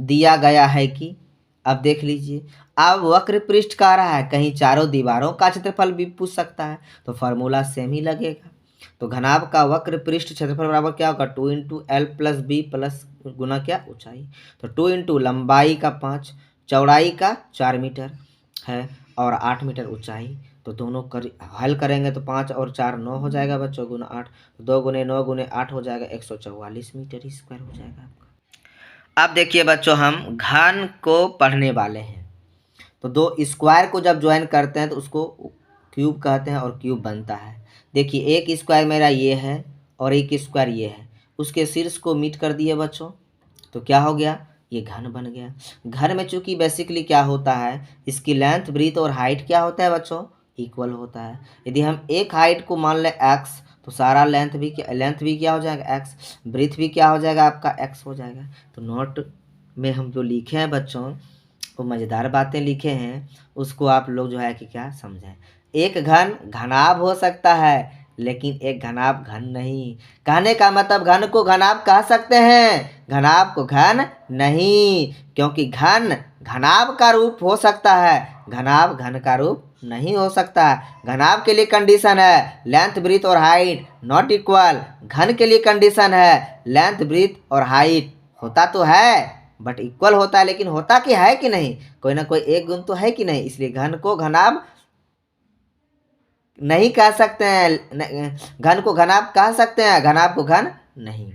दिया गया है कि, अब देख लीजिए, अब वक्र पृष्ठ का रहा है, कहीं चारों दीवारों का क्षेत्रफल भी पूछ सकता है, तो फार्मूला सेम ही लगेगा। तो घनाभ का वक्र पृष्ठ क्षेत्रफल बराबर क्या होगा, 2 into L plus B plus गुना क्या, ऊंचाई। तो 2 इंटू लंबाई का 5, चौड़ाई का 4 मीटर है और 8 मीटर ऊंचाई। तो दोनों हल करेंगे तो 5 और 4 9 हो जाएगा बच्चों, गुना 8, 2 गुने 9 गुने 8 हो जाएगा, 144 मीटर स्क्वायर हो जाएगा आपका। अब देखिए बच्चों, हम घन को पढ़ने वाले हैं। तो 2 स्क्वायर को जब ज्वाइन करते हैं तो उसको क्यूब कहते हैं और क्यूब बनता है। देखिए एक स्क्वायर मेरा ये है और एक स्क्वायर ये है, उसके शीर्ष को मीट कर दिए बच्चों, तो क्या हो गया, ये घन बन गया। घन में चूंकि बेसिकली क्या होता है, इसकी लेंथ ब्रीथ और हाइट क्या होता है बच्चों, इक्वल होता है। यदि हम एक हाइट को मान लें x, तो सारा लेंथ भी क्या हो जाएगा, x, ब्रीथ भी क्या हो जाएगा आपका, x हो जाएगा। तो नोट में हम जो लिखे हैं बच्चों, वो मज़ेदार बातें लिखे हैं, उसको आप लोग जो है कि क्या समझें। एक घन घनाभ हो सकता है, लेकिन एक घनाभ घन नहीं। कहने का मतलब घन को घनाभ कह सकते हैं, घनाभ को घन नहीं, क्योंकि घन घनाभ का रूप हो सकता है, घनाभ घन का रूप नहीं हो सकता। घनाभ के लिए कंडीशन है लेंथ ब्रीथ और हाइट नॉट इक्वल, घन के लिए कंडीशन है लेंथ ब्रीथ और हाइट होता तो है बट इक्वल होता है, लेकिन होता कि है कि नहीं, कोई ना कोई एक गुण तो है कि नहीं, इसलिए घन को घनाभ नहीं कह सकते हैं, घन को घनाभ कह सकते हैं, घनाभ को घन नहीं।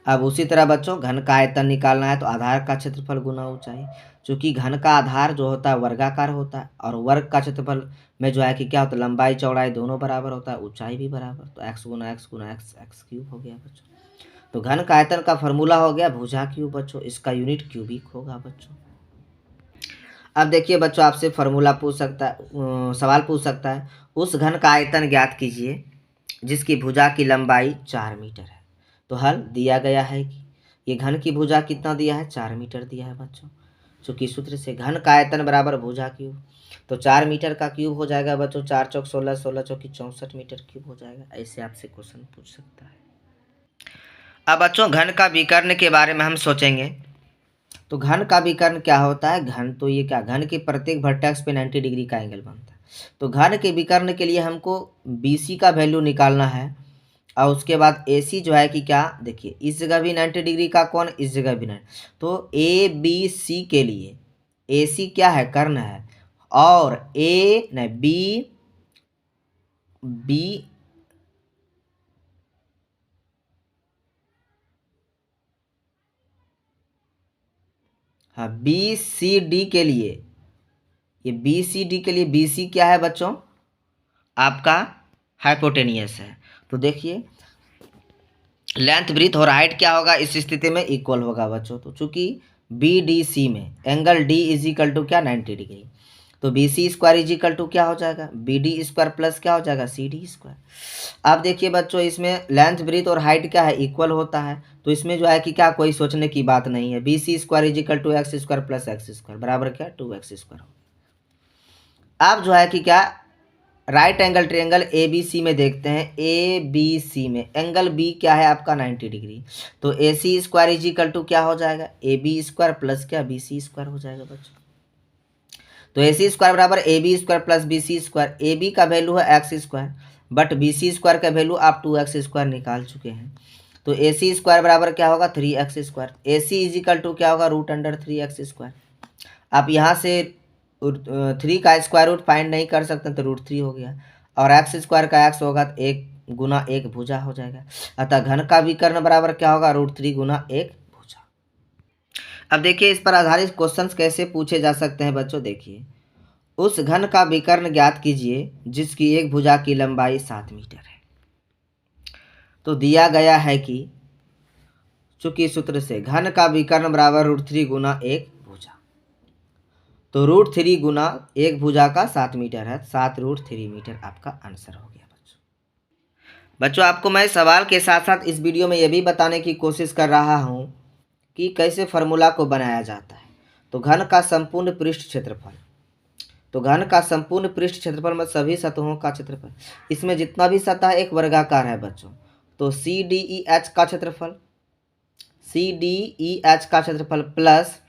अब उसी तरह बच्चों घन का आयतन निकालना है तो आधार का क्षेत्रफल गुना ऊंचाई। चूंकि घन का आधार जो होता है वर्गाकार होता है और वर्ग का क्षेत्रफल में जो है कि क्या होता है, लंबाई चौड़ाई दोनों बराबर होता है, ऊंचाई भी बराबर, तो x गुना x गुना x x क्यूब हो गया बच्चों। तो घन का आयतन का फॉर्मूला हो गया भुजा क्यूब बच्चों, इसका यूनिट क्यूबिक होगा बच्चों। अब देखिए बच्चों, आपसे फॉर्मूला पूछ सकता है, सवाल पूछ सकता है, उस घन का आयतन ज्ञात कीजिए जिसकी भुजा की लंबाई 4 मीटर है। तो हल दिया गया है कि ये घन की भुजा कितना दिया है, 4 मीटर दिया है बच्चों। चूँकि सूत्र से घन का आयतन बराबर भुजा क्यूब, तो 4 मीटर का क्यूब हो जाएगा बच्चों, 4 चौक 16, 16 चौकी 64 मीटर क्यूब हो जाएगा। ऐसे आपसे क्वेश्चन पूछ सकता है। अब बच्चों घन का विकर्ण के बारे में हम सोचेंगे। तो घन का विकर्ण क्या होता है, घन तो ये क्या, घन के प्रत्येक वर्टेक्स पे 90 डिग्री का एंगल बनता है। तो घन के विकर्ण के लिए हमको BC का वैल्यू निकालना है, और उसके बाद AC जो है कि क्या, देखिए इस जगह भी 90 डिग्री का कोण, इस जगह भी 90, तो ABC के लिए AC क्या है, कर्ण है, और B हाँ BCD के लिए, ये BCD के लिए BC क्या है बच्चों, आपका हाइपोटेनियस है। तो देखिए लेंथ ब्रीथ और हाइट क्या होगा इस स्थिति में, इक्वल होगा बच्चों। तो चूंकि BDC में angle D is equal to क्या, 90 डिग्री, तो BC square is equal to क्या हो जाएगा, BD स्क्वायर प्लस क्या हो जाएगा, CD स्क्वायर। अब देखिए बच्चों इसमें लेंथ ब्रीथ और हाइट क्या है, इक्वल होता है, तो इसमें जो है कि क्या कोई सोचने की बात नहीं है। BC square is equal to x square plus x square बराबर क्या, 2x स्क्वायर। अब जो है कि क्या, राइट एंगल ट्रायंगल ABC में देखते हैं, ABC में एंगल B क्या है आपका, 90 डिग्री, तो AC square is equal to क्या हो जाएगा, AB स्क्वायर प्लस क्या, BC स्क्वायर हो जाएगा बच्चों। तो AC स्क्वायर बराबर AB square plus BC square, AB का वैल्यू है x square, but BC square का वैल्यू आप 2x स्क्वायर निकाल चुके हैं। तो AC स्क्वायर बराबर क्या होगा, 3x square, AC is equal to क्या होगा, √3x स्क्वायर। आप यहाँ से 3 का स्क्वायर रूट फाइंड नहीं कर सकते, तो √3 हो गया, और एक्स स्क्वायर का x होगा तो 1 गुना 1 भुजा हो जाएगा। अतः घन का विकर्ण बराबर क्या होगा, √3 गुना 1 भुजा। अब देखिए इस पर आधारित क्वेश्चंस कैसे पूछे जा सकते हैं बच्चों। देखिए उस घन का विकर्ण ज्ञात कीजिए जिसकी एक भुजा की लंबाई 7 मीटर है। तो दिया गया है कि चूंकि सूत्र से घन का विकर्ण बराबर √3 गुना 1 भुजा, तो √3 गुना 1 भुजा का 7 मीटर है, 7√3 मीटर आपका आंसर हो गया बच्चों। आपको मैं सवाल के साथ साथ इस वीडियो में यह भी बताने की कोशिश कर रहा हूं कि कैसे फार्मूला को बनाया जाता है। तो घन का संपूर्ण पृष्ठ क्षेत्रफल, तो घन का संपूर्ण पृष्ठ क्षेत्रफल में सभी सतहों का क्षेत्रफल, इसमें जितना भी सतह एक वर्गाकार है बच्चों, तो CDEH का क्षेत्रफल, CDEH का क्षेत्रफल प्लस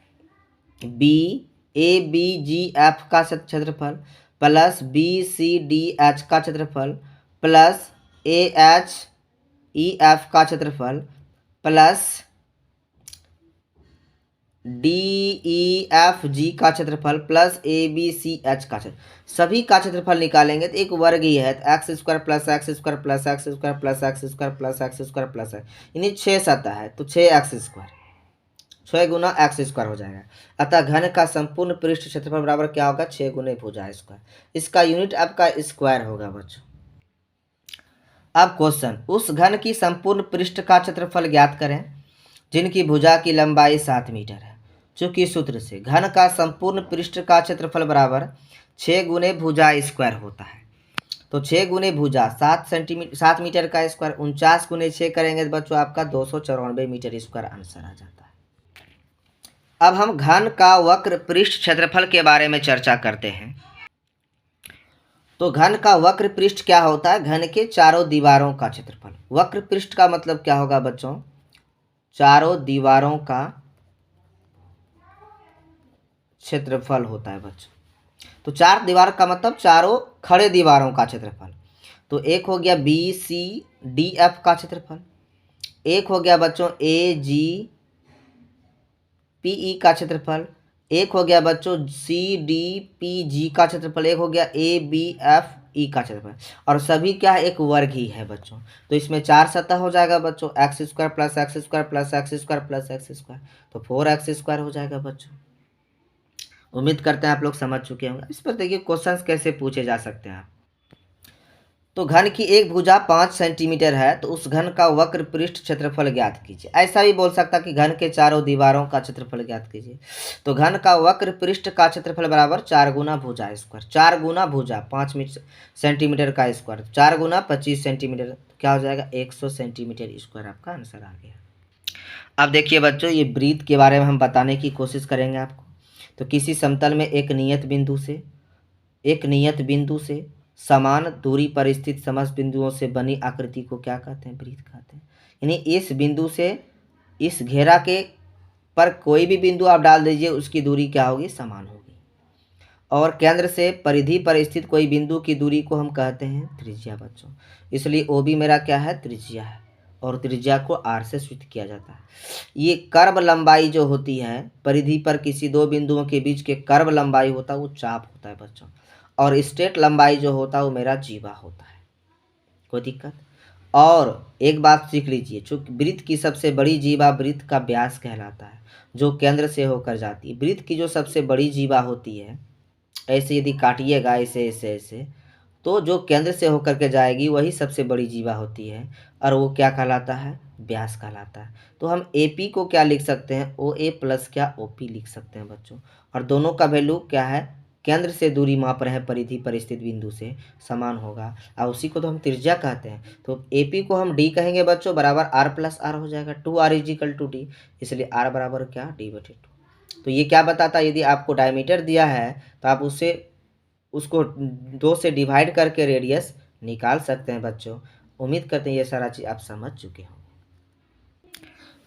BABGF का क्षेत्रफल प्लस BCDH का क्षेत्रफल प्लस AHEF का क्षेत्रफल प्लस DEFG का क्षेत्रफल प्लस ABCH का क्षेत्रफल, सभी का क्षेत्रफल निकालेंगे तो एक वर्ग ही है, तो x square plus x square plus x square plus x square plus x square plus यानी 6 सतह है, तो 6x स्क्वायर, 6 गुना एक्स स्क्वायर हो जाएगा। अतः घन का संपूर्ण पृष्ठ क्षेत्रफल बराबर क्या होगा, 6 गुने भुजा स्क्वायर, इसका यूनिट आपका स्क्वायर होगा बच्चों। अब क्वेश्चन, उस घन की संपूर्ण पृष्ठ का क्षेत्रफल ज्ञात करें जिनकी भुजा की लंबाई 7 मीटर है। चूंकि सूत्र से घन का संपूर्ण पृष्ठ का क्षेत्रफल बराबर 6 गुने भुजा स्क्वायर होता है, तो 6 गुने भुजा 7 मीटर का स्क्वायर, 49 गुने 6 करेंगे तो बच्चों आपका 294 मीटर स्क्वायर आंसर आ जाता है। अब हम घन का वक्र पृष्ठ क्षेत्रफल के बारे में चर्चा करते हैं। तो घन का वक्र पृष्ठ क्या होता है, घन के चारों दीवारों का क्षेत्रफल। वक्र पृष्ठ का मतलब क्या होगा बच्चों, चारों दीवारों का क्षेत्रफल होता है बच्चों। तो 4 दीवार का मतलब चारों खड़े दीवारों का क्षेत्रफल। तो एक हो गया BCDF का क्षेत्रफल, एक हो गया बच्चों AGPE का क्षेत्रफल, एक हो गया बच्चों CDPG का क्षेत्रफल, एक हो गया ABFE का क्षेत्रफल, और सभी क्या है, एक वर्ग ही है बच्चों। तो इसमें 4 सतह हो जाएगा बच्चों, x square plus x square plus x square plus x square, तो 4x स्क्वायर हो जाएगा बच्चों। उम्मीद करते हैं आप लोग समझ चुके होंगे। इस पर देखिए क्वेश्चंस कैसे पूछे जा सकते हैं। तो घन की एक भुजा 5 सेंटीमीटर है, तो उस घन का वक्र पृष्ठ क्षेत्रफल ज्ञात कीजिए। ऐसा भी बोल सकता कि घन के चारों दीवारों का क्षेत्रफल ज्ञात कीजिए। तो घन का वक्र पृष्ठ का क्षेत्रफल बराबर 4 गुना भुजा स्क्वायर, 4 गुना भुजा 5 सेंटीमीटर का स्क्वायर, 4 गुना 25 सेंटीमीटर, तो क्या हो जाएगा 100 सेंटीमीटर स्क्वायर आपका आंसर आ गया। अब देखिए बच्चों ये वृत्त के बारे में हम बताने की कोशिश करेंगे आपको। तो किसी समतल में एक नियत बिंदु से समान दूरी पर स्थित समस्त बिंदुओं से बनी आकृति को क्या कहते हैं, वृत्त कहते हैं। यानी इस बिंदु से इस घेरा के पर कोई भी बिंदु आप डाल दीजिए, उसकी दूरी क्या होगी, समान होगी। और केंद्र से परिधि पर स्थित कोई बिंदु की दूरी को हम कहते हैं त्रिज्या बच्चों। इसलिए ओ बी मेरा क्या है, त्रिज्या है, और त्रिज्या को आर से सूचित किया जाता है। ये कर्व लंबाई जो होती है, परिधि पर किसी दो बिंदुओं के बीच के कर्व लंबाई होता है वो चाप होता है बच्चों, और स्ट्रेट लंबाई जो होता है वो मेरा जीवा होता है। कोई दिक्कत? और एक बात सीख लीजिए, चूंकि वृत्त की सबसे बड़ी जीवा वृत्त का व्यास कहलाता है, जो केंद्र से होकर जाती है। वृत्त की जो सबसे बड़ी जीवा होती है, ऐसे यदि काटिएगा ऐसे ऐसे ऐसे, तो जो केंद्र से होकर के जाएगी वही सबसे बड़ी जीवा होती है, और वो क्या कहलाता है, व्यास कहलाता है। तो हम ए पी को क्या लिख सकते हैं, ओ ए प्लस क्या ओ पी लिख सकते हैं बच्चों। और दोनों का वैल्यू क्या है, केंद्र से दूरी माप रहे हैं, परिधि पर स्थित बिंदु से समान होगा, और उसी को तो हम त्रिज्या कहते हैं। तो ए पी को हम डी कहेंगे बच्चों, बराबर आर प्लस आर हो जाएगा, 2r इजिकल टू डी, इसलिए आर बराबर क्या, d/2। तो ये क्या बताता है, यदि आपको डायमीटर दिया है तो आप उसको 2 से डिवाइड करके रेडियस निकाल सकते हैं बच्चों। उम्मीद करते हैं ये सारा चीज़ आप समझ चुके होंगे।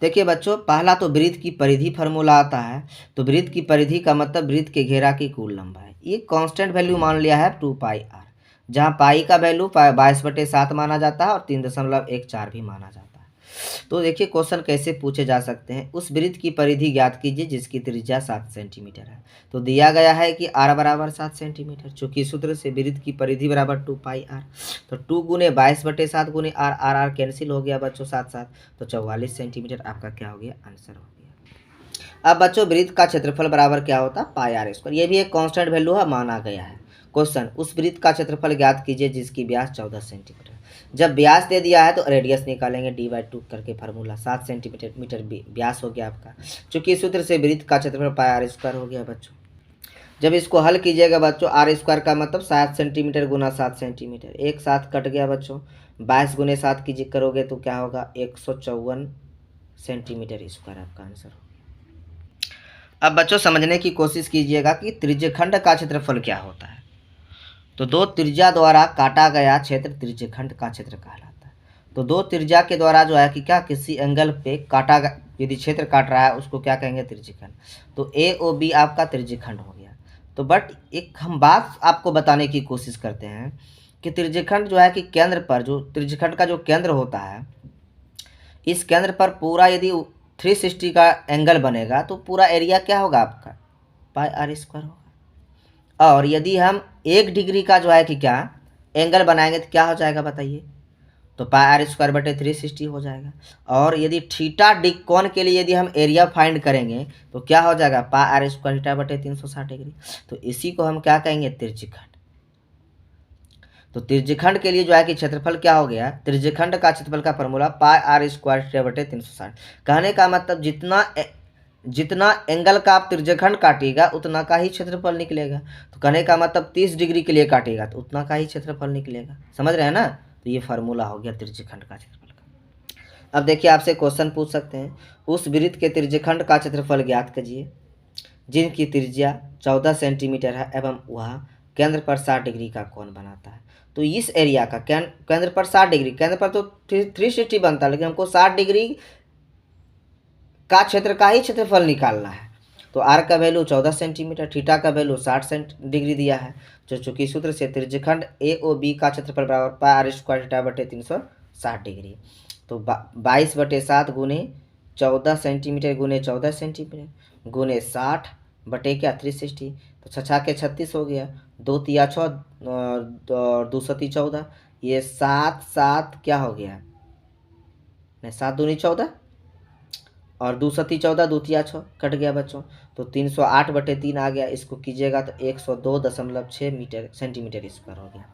देखिए बच्चों, पहला तो वृत्त की परिधि फार्मूला आता है। तो वृत्त की परिधि का मतलब वृत्त के घेरा की कुल लंबाई। ये कांस्टेंट वैल्यू मान लिया है 2πr, जहाँ पाई का वैल्यू 22/7 माना जाता है और 3.14 भी माना जाता है। तो देखिए क्वेश्चन कैसे पूछे जा सकते हैं। उस वृत्त की परिधि ज्ञात कीजिए जिसकी त्रिज्या 7 सेंटीमीटर है। तो दिया गया है कि r बराबर 7 सेंटीमीटर, चूंकि सूत्र से वृत्त की परिधि बराबर 2πr, तो 2 गुने 22/7 गुने r, r कैंसिल हो गया बच्चों, 7 तो 44 सेंटीमीटर आपका क्या हो गया, आंसर हो गया। अब बच्चों वृत्त का क्षेत्रफल बराबर क्या होता है, πr²। ये भी एक कांस्टेंट वैल्यू है, माना गया है। क्वेश्चन, उस वृत्त का क्षेत्रफल ज्ञात कीजिए जिसकी व्यास 14 सेंटीमीटर। जब व्यास दे दिया है तो रेडियस निकालेंगे, d/2 करके फार्मूला, 7 सेंटीमीटर व्यास हो गया आपका। चूंकि सूत्र से वृत्त का क्षेत्रफल πr² हो गया बच्चों। जब इसको हल कीजिएगा बच्चों, r² का मतलब 7 सेंटीमीटर गुना 7 सेंटीमीटर, एक साथ कट गया बच्चों, 22 गुने 7 की करोगे तो क्या होगा, 154 सेंटीमीटर स्क्वायर आपका आंसर हो। अब बच्चों समझने की कोशिश कीजिएगा कि त्रिज्यखंड का क्षेत्रफल क्या होता है। तो दो त्रिज्या द्वारा काटा गया क्षेत्र त्रिज्यखंड का क्षेत्र कहलाता है। तो दो त्रिज्या के द्वारा जो है कि क्या, किसी एंगल पे काटा यदि क्षेत्र काट रहा है उसको क्या कहेंगे, त्रिज्यखंड। तो ए ओ बी आपका त्रिज्यखंड हो गया। तो बट एक हम बात आपको बताने की कोशिश करते हैं कि त्रिज्यखंड जो है कि केंद्र पर, जो त्रिज्यखंड का जो केंद्र होता है, इस केंद्र पर पूरा यदि 360 का एंगल बनेगा तो पूरा एरिया क्या होगा आपका, πr² होगा। और यदि हम 1 डिग्री का जो है कि क्या एंगल बनाएंगे तो क्या हो जाएगा बताइए, तो πr²/360 हो जाएगा। और यदि थीटा कोण के लिए यदि हम एरिया फाइंड करेंगे तो क्या हो जाएगा, πr²θ/360 डिग्री। तो इसी को हम क्या कहेंगे, त्रिज्यखंड। तो त्रिज्यखंड के लिए जो है कि क्षेत्रफल क्या हो गया, त्रिज्यखंड का क्षेत्रफल का फॉर्मूला πr²θ/360। कहने का मतलब जितना एंगल का आप त्रिज्यखंड काटिएगा उतना का ही क्षेत्रफल निकलेगा। तो कहने का मतलब 30 डिग्री के लिए काटिएगा तो उतना का ही क्षेत्रफल निकलेगा। समझ रहे हैं ना। तो ये फार्मूला हो गया त्रिज्यखंड का क्षेत्रफल का। अब देखिए आपसे क्वेश्चन पूछ सकते हैं, उस वृत्त के त्रिज्यखंड का क्षेत्रफल ज्ञात कीजिए जिनकी त्रिज्या 14 सेंटीमीटर है एवं वह केंद्र पर 60 डिग्री का कोण बनाता है। तो इस एरिया का केंद्र पर 60 डिग्री, केंद्र पर तो 360 बनता है, लेकिन हमको 60 डिग्री का क्षेत्र का ही क्षेत्रफल निकालना है। तो r का वैल्यू 14 सेंटीमीटर, थीटा का वैल्यू 60 डिग्री दिया है, जो चूंकि सूत्र से त्रिज्यखंड ए ओ बी का क्षेत्रफल बराबर πr²θ/360 डिग्री। तो 22/7 गुने 14 सेंटीमीटर गुने 14 सेंटीमीटर गुने 60 बटे क्या 360, तो 6 के 36 हो गया, 2 तिया 6 और 2 सती 14, ये 7 क्या हो गया, नहीं 7 दूनी 14 और 2 सती 14, 2 तिया 6 कट गया बच्चों, तो 308/3 आ गया। इसको कीजिएगा तो 102.6 सेंटीमीटर स्क्वायर हो गया।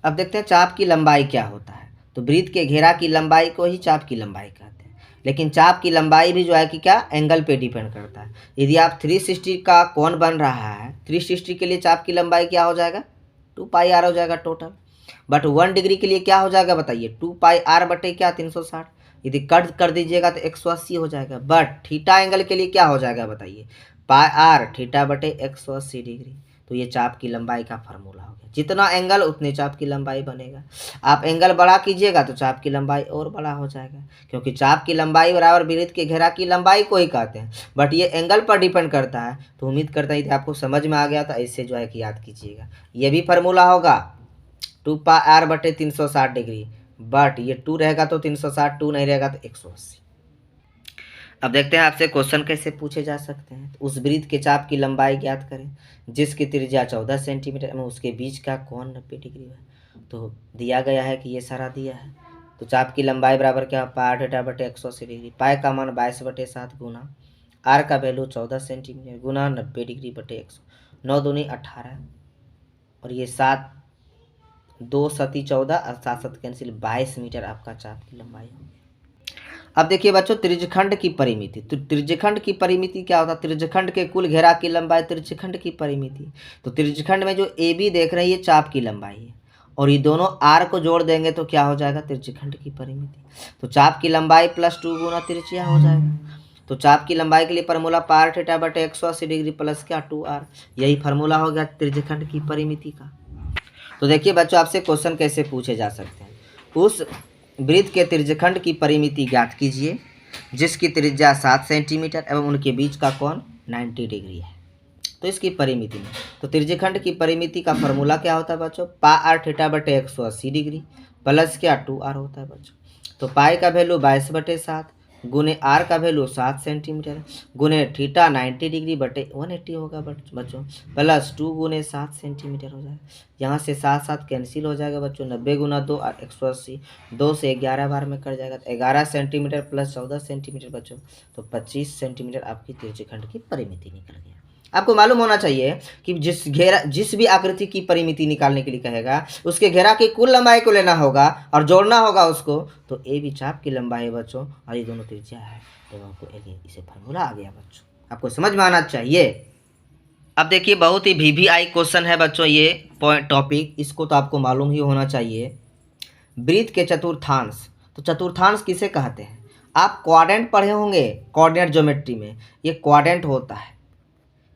अब देखते हैं चाप की लंबाई क्या होता है। तो वृत्त के घेरा की लंबाई को ही चाप की लंबाई कहते हैं, लेकिन चाप की लंबाई भी जो है कि क्या एंगल पे डिपेंड करता है। यदि आप 360 का कोण बन रहा है, 360 के लिए चाप की लंबाई क्या हो जाएगा, 2πr हो जाएगा टोटल। बट 1 डिग्री के लिए क्या हो जाएगा बताइए, 2πr बटे क्या 360। यदि कट कर दीजिएगा तो 180 हो जाएगा। बट थीटा एंगल के लिए क्या हो जाएगा बताइए, πr θ/180 डिग्री। तो ये चाप की लंबाई का फार्मूला हो गया। जितना एंगल उतने चाप की लंबाई बनेगा। आप एंगल बड़ा कीजिएगा तो चाप की लंबाई और बड़ा हो जाएगा, क्योंकि चाप की लंबाई बराबर वृत्त के घेरा की लंबाई को ही कहते हैं, बट ये एंगल पर डिपेंड करता है। तो उम्मीद करता है कि आपको समझ में आ गया, तो ऐसे जो है कि याद कीजिएगा। ये भी फार्मूला होगा 2πr/360 डिग्री, बट ये 2 रहेगा तो 360, 2 नहीं रहेगा तो 180। अब देखते हैं आपसे क्वेश्चन कैसे पूछे जा सकते हैं। तो उस वृत्त के चाप की लंबाई ज्ञात करें जिसकी त्रिज्या 14 सेंटीमीटर एवं उसके बीच का कोण 90 डिग्री है। तो दिया गया है कि ये सारा दिया है। तो चाप की लंबाई बराबर क्या, πr/180 डिग्री। पाई का मान 22/7 गुना आर का वैल्यू 14 सेंटीमीटर गुना 90 डिग्री बटे 100, 9 दूनी 18 और ये 7 2 सती 14 और 7 7 कैंसिल 22 मीटर आपका चाप की लंबाई है। अब देखिए बच्चों त्रिज्यखंड की परिमिति। तो त्रिज्यखंड की परिमिति क्या होता है, त्रिज्यखंड के कुल घेरा की लंबाई त्रिज्यखंड की परिमिति। तो त्रिज्यखंड में जो ए बी देख रहे हैं ये चाप की लंबाई है, और ये दोनों आर को जोड़ देंगे तो क्या हो जाएगा, त्रिज्यखंड की परिमिति। तो चाप की लंबाई +2 गुना त्रिज्या हो जाएगा। तो चाप की लंबाई के लिए फार्मूला πr/180 डिग्री प्लस क्या 2r, यही फार्मूला हो गया त्रिज्यखंड की परिमिति का। तो देखिए बच्चों आपसे क्वेश्चन कैसे पूछे जा सकते हैं। उस वृत्त के त्रिज्यखंड की परिमिति ज्ञात कीजिए जिसकी त्रिज्या 7 सेंटीमीटर एवं उनके बीच का कोण 90 डिग्री है। तो इसकी परिमिति में तो त्रिज्यखंड की परिमिति का फॉर्मूला क्या होता है बच्चों, πr/180 डिग्री प्लस क्या 2r होता है बच्चों। तो पाई का वैल्यू 22/7 गुने आर का वैल्यू 7 सेंटीमीटर गुने थीटा 90 डिग्री बटे 180 होगा बच्चों, प्लस 2 गुने 7 सेंटीमीटर हो जाएगा। यहाँ से 7 7 कैंसिल हो जाएगा बच्चों, 90 गुना 2 और 180, 2 से 11 बार में कट जाएगा। तो 11 सेंटीमीटर प्लस 14 सेंटीमीटर बच्चों, तो 25 सेंटीमीटर आपकी त्रिज्यखंड की परिमिति निकल गया। आपको मालूम होना चाहिए कि जिस भी आकृति की परिमिति निकालने के लिए कहेगा उसके घेरा की कुल लंबाई को लेना होगा और जोड़ना होगा उसको। तो ए भी चाप की लंबाई है बच्चों और ये दोनों त्रिज्या है, तो आपको इसे फार्मूला आ गया बच्चों, आपको समझ में आना चाहिए। अब देखिए बहुत ही VVI क्वेश्चन है बच्चों ये टॉपिक, इसको तो आपको मालूम ही होना चाहिए। वृत्त के चतुर्थांश। तो चतुर्थांश किसे कहते हैं, आप क्वाड्रेंट पढ़े होंगे कोऑर्डिनेट ज्योमेट्री में, ये क्वाड्रेंट होता है,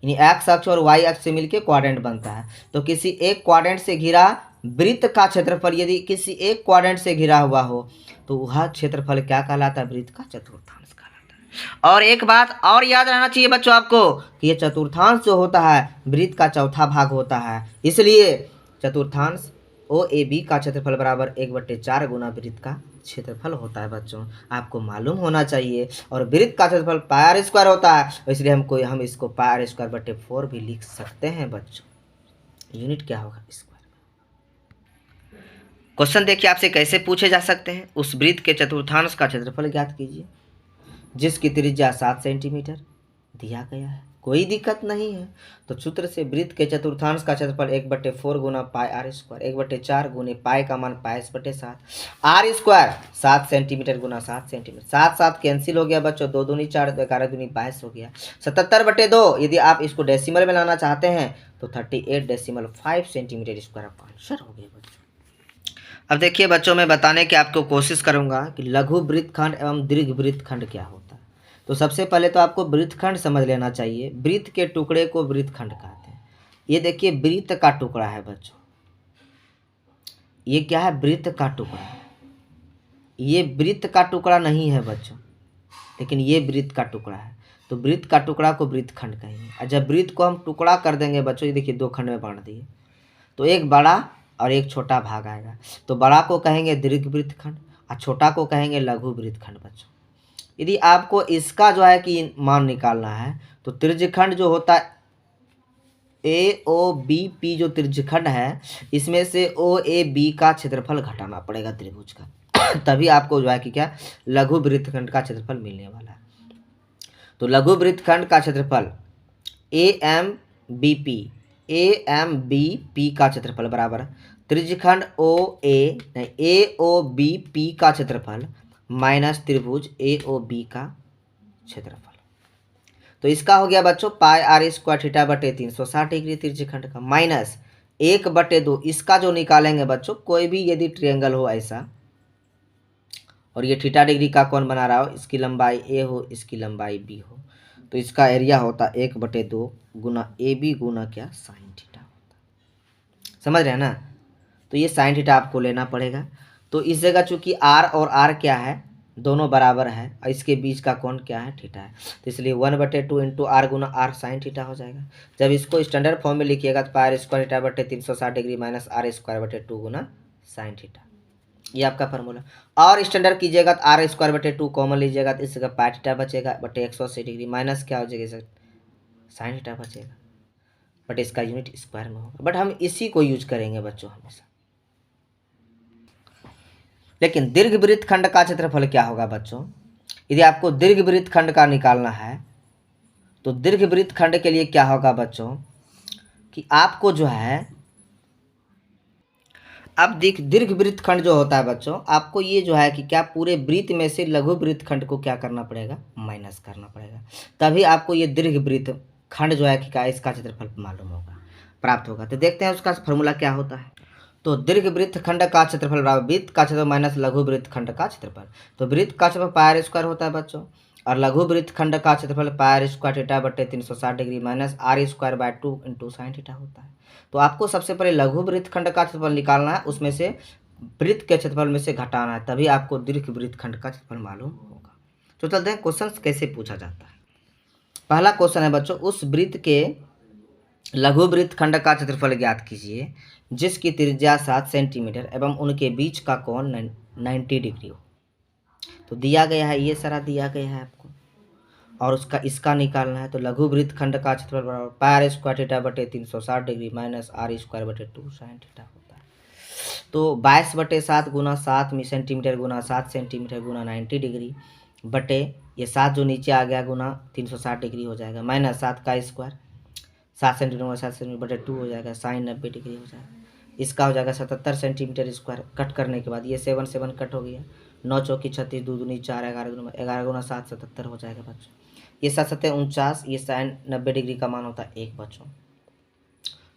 यानी एक्स अक्ष और वाई अक्ष से मिलकर क्वाड्रेंट बनता है। तो किसी एक क्वाड्रेंट से घिरा वृत्त का क्षेत्रफल यदि किसी एक क्वाड्रेंट से घिरा हुआ हो तो वह क्षेत्रफल क्या कहलाता है, वृत्त का चतुर्थांश कहलाता है। और एक बात और याद रहना चाहिए बच्चों आपको कि ये चतुर्थांश जो होता है वृत्त का चौथा भाग होता है, इसलिए चतुर्थांश OAB का क्षेत्रफल बराबर 1/4 गुना वृत्त का क्षेत्रफल होता है बच्चों, आपको मालूम होना चाहिए। और वृत्त का क्षेत्रफल πr² होता है, इसलिए हम इसको πr²/4 भी लिख सकते हैं बच्चों। यूनिट क्या होगा स्क्वायर। क्वेश्चन देखिए आपसे कैसे पूछे जा सकते हैं। उस वृत्त के चतुर्थांश का क्षेत्रफल ज्ञात कीजिए जिसकी त्रिज्या 7 सेंटीमीटर दिया गया है, कोई दिक्कत नहीं है। तो सूत्र से वृत्त के चतुर्थांश का क्षेत्रफल 1/4 गुना πr², 1/4 गुने पाई का मान 22/7, r² 7 सेंटीमीटर गुना 7 सेंटीमीटर, 7 7 कैंसिल हो गया बच्चों, 2 दूनी 4, 11 दूनी 22 हो गया, 77/2। यदि आप इसको डेसिमल में लाना चाहते हैं तो 38.5 सेंटीमीटर स्क्वायर आपका आंसर हो गया बच्चों। अब देखिए बच्चों मैं बताने की आपको कोशिश करूंगा कि लघु वृत्तखंड एवं दीर्घ वृत्तखंड क्या होता है। तो सबसे पहले तो आपको वृत्तखंड समझ लेना चाहिए। वृत्त के टुकड़े को वृत्तखंड कहते हैं। ये देखिए वृत्त का टुकड़ा है बच्चों, ये क्या है, वृत्त का टुकड़ा। ये वृत्त का टुकड़ा नहीं है बच्चों, लेकिन ये वृत्त का टुकड़ा है। तो वृत्त का टुकड़ा को वृत्तखंड कहेंगे। और जब वृत्त को हम टुकड़ा कर देंगे बच्चों, ये देखिए 2 खंड में बांट दिए, तो एक बड़ा और एक छोटा भाग आएगा। तो बड़ा को कहेंगे दीर्घ वृत्तखंड और छोटा को कहेंगे लघु वृत्तखंड बच्चों। यदि आपको इसका जो है कि मान निकालना है तो त्रिज्यखंड जो होता है AOBP जो त्रिज्यखंड है, इसमें से OAB का क्षेत्रफल घटाना पड़ेगा त्रिभुज का तभी आपको जो है कि क्या लघु वृत्तखंड का क्षेत्रफल मिलने वाला है। तो लघु वृत्तखंड का क्षेत्रफल AMBP का क्षेत्रफल बराबर त्रिज्यखंड AOBP का क्षेत्रफल माइनस त्रिभुज AOB का क्षेत्रफल। तो इसका हो गया बच्चों πr² θ/360 डिग्री त्रिज्यखंड का, माइनस 1/2 इसका जो निकालेंगे बच्चों, कोई भी यदि ट्रायंगल हो ऐसा और ये θ डिग्री का कौन बना रहा हो, इसकी लंबाई A हो इसकी लंबाई B हो, तो इसका एरिया होता 1/2 गुना AB गुना क्या साइन थीटा। समझ रहे हैं ना। तो ये साइन थीटा आपको लेना पड़ेगा। तो इस जगह चूंकि आर और आर क्या है, दोनों बराबर है और इसके बीच का कोण क्या है, थीटा है। तो इसलिए 1/2 इंटू आर गुना आर साइन थीटा हो जाएगा। जब इसको स्टैंडर्ड फॉर्म में लिखिएगा तो पाई स्क्वायर थीटा बटे 360 डिग्री माइनस आर स्क्वायर बटे 2 गुना साइन थीटा, ये आपका फॉर्मूला। और स्टैंडर्ड कीजिएगा तो आर स्क्वायर बटे 2 कॉमन लीजिएगा तो इस जगह पाई थीटा बचेगा बटे 180 डिग्री माइनस क्या हो जाएगा, साइन थीटा बचेगा, बट इसका यूनिट स्क्वायर में होगा। बट हम इसी को यूज करेंगे बच्चों हमेशा। लेकिन दीर्घवृत्त खंड का क्षेत्रफल क्या होगा बच्चों, यदि आपको दीर्घवृत्त खंड का निकालना है तो दीर्घवृत्त खंड के लिए क्या होगा बच्चों कि आपको जो है, अब दीर्घवृत्त खंड जो होता है बच्चों, आपको ये जो है कि क्या पूरे वृत्त में से लघु वृत्त खंड को क्या करना पड़ेगा, माइनस करना पड़ेगा, तभी आपको ये दीर्घवृत्त खंड जो है कि क्या इसका क्षेत्रफल मालूम होगा, प्राप्त होगा। तो देखते हैं उसका फॉर्मूला क्या होता है। तो दीर्घवृत्त खंड का क्षेत्रफल बराबर वृत्त का क्षेत्रफल माइनस लघु वृत्त खंड का क्षेत्रफल। तो वृत्त का क्षेत्रफल पाई आर स्क्वायर होता है बच्चों, और लघु वृत्त खंड का क्षेत्रफल पाई आर स्क्वायर थीटा बटे 360 degree minus R square by 2 into sine theta होता है। तो आपको सबसे पहले लघु वृत्त खंड का क्षेत्रफल निकालना है, उसमें से वृत्त के क्षेत्रफल में से घटाना है, तभी आपको दीर्घवृत्त खंड का क्षेत्रफल मालूम होगा। तो चलते हैं क्वेश्चन कैसे पूछा जाता है। पहला क्वेश्चन है बच्चों, उस वृत्त के लघु वृत्त खंड का क्षेत्रफल ज्ञात कीजिए जिसकी त्रिज्या 7 सेंटीमीटर एवं उनके बीच का कोण 90 डिग्री हो। तो दिया गया है, ये सारा दिया गया है आपको, और उसका इसका निकालना है। तो लघु वृत्त खंड का क्षेत्रफल बराबर पाई आर स्क्वायर थीटा बटे 360 डिग्री माइनस आर स्क्वायर बटे 2 साइन थीटा होता है। तो 22/7 गुना 7 सेंटीमीटर गुना 7 सेंटीमीटर गुना 90 डिग्री बटे ये 7 जो नीचे आ गया गुना 360 डिग्री हो जाएगा, माइनस 7 का स्क्वायर 7 सेंटीमीटर 7 सेंटीमीटर बटे 2 हो जाएगा, साइन 90 डिग्री हो जाएगा। इसका हो जाएगा 77 सेंटीमीटर स्क्वायर। कट करने के बाद ये 7 7 कट हो गया, 9 चौकी 36 2 दूनी 4 11 गुना 7 77 हो जाएगा बच्चों। ये 7 7 49, ये साइन 90 डिग्री का मान होता है 1 बच्चों।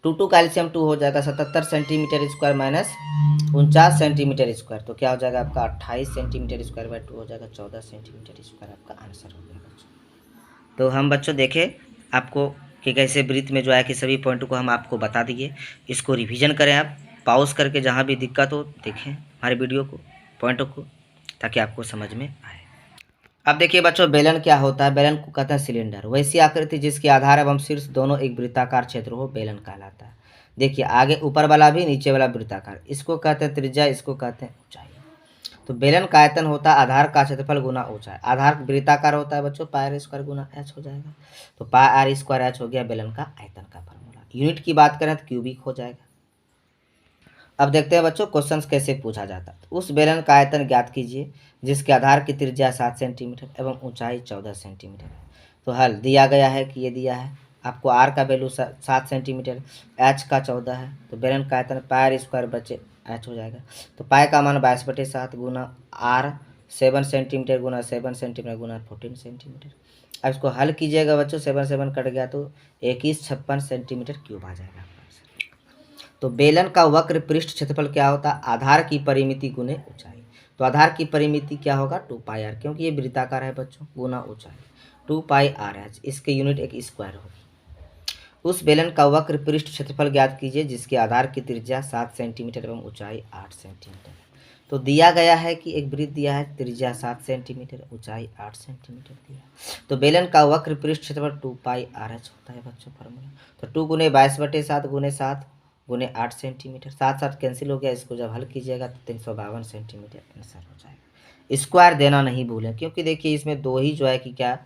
2 कैल्शियम 2 हो जाएगा 77 centimetre square minus 49 centimetre square. तो क्या हो जाएगा आपका 28 सेंटीमीटर स्क्वायर बाय 2 हो जाएगा 14 सेंटीमीटर स्क्वायर, आपका आंसर हो गया बच्चों। तो हम बच्चों देखें आपको कि कैसे वृत्त में जो है कि सभी पॉइंटों को हम आपको बता दिए। इसको रिवीजन करें आप, पॉज करके, जहाँ भी दिक्कत हो देखें हमारे वीडियो को, पॉइंटों को, ताकि आपको समझ में आए। अब देखिए बच्चों, बेलन क्या होता है। बेलन को कहते हैं सिलेंडर। वैसी आकृति जिसके आधार एवं शीर्ष दोनों एक वृत्ताकार क्षेत्र हो, बेलन कहलाता है। देखिए आगे ऊपर वाला भी नीचे वाला वृत्ताकार, इसको कहते हैं त्रिज्या, इसको कहते हैं ऊंचाई। तो बेलन का आयतन होता है आधार का क्षेत्रफल गुना ऊंचाई। आधार वृत्ताकार होता है बच्चों, पाई आर स्क्वायर गुना एच हो जाएगा। तो पाई आर स्क्वायर एच हो गया बेलन का आयतन का फॉर्मूला। यूनिट की बात करें तो क्यूबिक हो जाएगा। अब देखते हैं बच्चों क्वेश्चन कैसे पूछा जाता है। उस बेलन का आयतन ज्ञात कीजिए जिसके आधार की त्रिज्या 7 सेंटीमीटर एवं ऊंचाई 14 सेंटीमीटर है। तो हल दिया गया है कि ये दिया है आपको आर का वैल्यू 7 सेंटीमीटर, एच का 14 है। तो बेलन का आयतन पाई आर स्क्वायर बचे एच हो जाएगा। तो पाई का मान 22/7 गुना आर 7 सेंटीमीटर गुना 7 सेंटीमीटर गुना 14 सेंटीमीटर। अब इसको हल कीजिएगा बच्चों, 7 7 कट गया तो 2156 सेंटीमीटर क्यूब आ जाएगा। तो बेलन का वक्र पृष्ठ क्षेत्रफल क्या होता है, आधार की परिमिति गुने ऊंचाई। तो आधार की परिमिति क्या होगा 2 पाई आर, क्योंकि ये वृत्ताकार है बच्चों, गुना ऊंचाई 2 पाई आर एच, इसके यूनिट एक स्क्वायर होगी। उस बेलन का वक्र पृष्ठ क्षेत्रफल ज्ञात कीजिए जिसके आधार की त्रिज्या 7 सेंटीमीटर एवं ऊंचाई 8 सेंटीमीटर। तो दिया गया है कि एक वृत्त दिया है, त्रिज्या 7 सेंटीमीटर, ऊंचाई 8 सेंटीमीटर दिया। तो बेलन का वक्र पृष्ठ क्षेत्रफल 2 पाई आर एच होता है बच्चों फॉर्मूला। तो 2 गुने 22/7 गुने 7 गुने 8 सेंटीमीटर, 7 7 कैंसिल हो गया। इसको जब हल कीजिएगा तो 352 सेंटीमीटर आंसर हो जाएगा। स्क्वायर देना नहीं भूलें, क्योंकि देखिए इसमें दो ही जो है कि क्या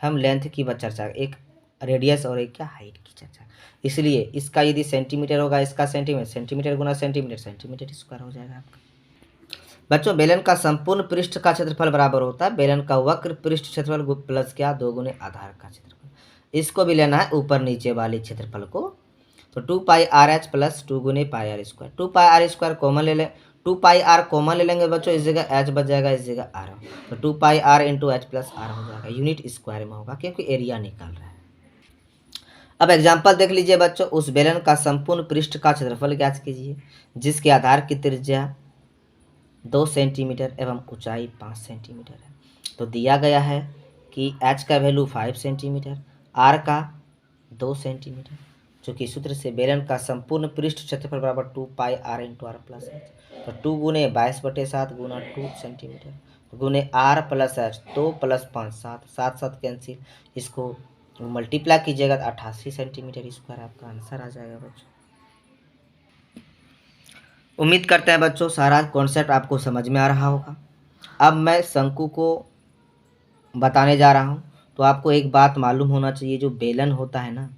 हम लेंथ की चर्चा, एक रेडियस और एक क्या हाइट की चर्चा, इसलिए इसका यदि सेंटीमीटर होगा, इसका सेंटीमीटर, सेंटीमीटर गुना सेंटीमीटर, सेंटीमीटर स्क्वायर हो जाएगा आपका। बच्चों बेलन का संपूर्ण पृष्ठ का क्षेत्रफल बराबर होता है बेलन का वक्र पृष्ठ क्षेत्रफल प्लस क्या 2 गुने आधार का क्षेत्रफल। इसको भी लेना है ऊपर नीचे वाले क्षेत्रफल को। तो 2 पाई आर एच प्लस 2 गुने pi R square. 2 pi R square common ले लें, 2 पाई आर कॉमन ले लेंगे बच्चों, इस जगह एच बच जाएगा, इस जगह आर। तो 2 pi R into H plus R हो जाएगा। यूनिट स्क्वायर में होगा क्योंकि एरिया निकाल रहा है। अब एग्जाम्पल देख लीजिए बच्चों, उस बेलन का संपूर्ण पृष्ठ का क्षेत्रफल ज्ञात कीजिए जिसके आधार की त्रिज्या 2 सेंटीमीटर एवं ऊंचाई 5 सेंटीमीटर है। तो दिया गया है कि एच का वैल्यू 5 सेंटीमीटर, आर का 2 सेंटीमीटर, चूँकि सूत्र से बेलन का संपूर्ण पृष्ठ क्षेत्रफल बराबर 2 pi R into R plus H. तो 2 गुने 22/7 गुना 2 सेंटीमीटर गुने R plus H, 2 plus 5 7, 7 7 cancel, इसको मल्टीप्लाई कीजिएगा तो 88 सेंटीमीटर स्क्वायर आपका आंसर आ जाएगा बच्चों। उम्मीद करते हैं बच्चों सारा कॉन्सेप्ट आपको समझ में आ रहा होगा। अब मैं शंकु को बताने जा रहा हूँ। तो आपको एक बात मालूम होना चाहिए, जो बेलन होता है ना,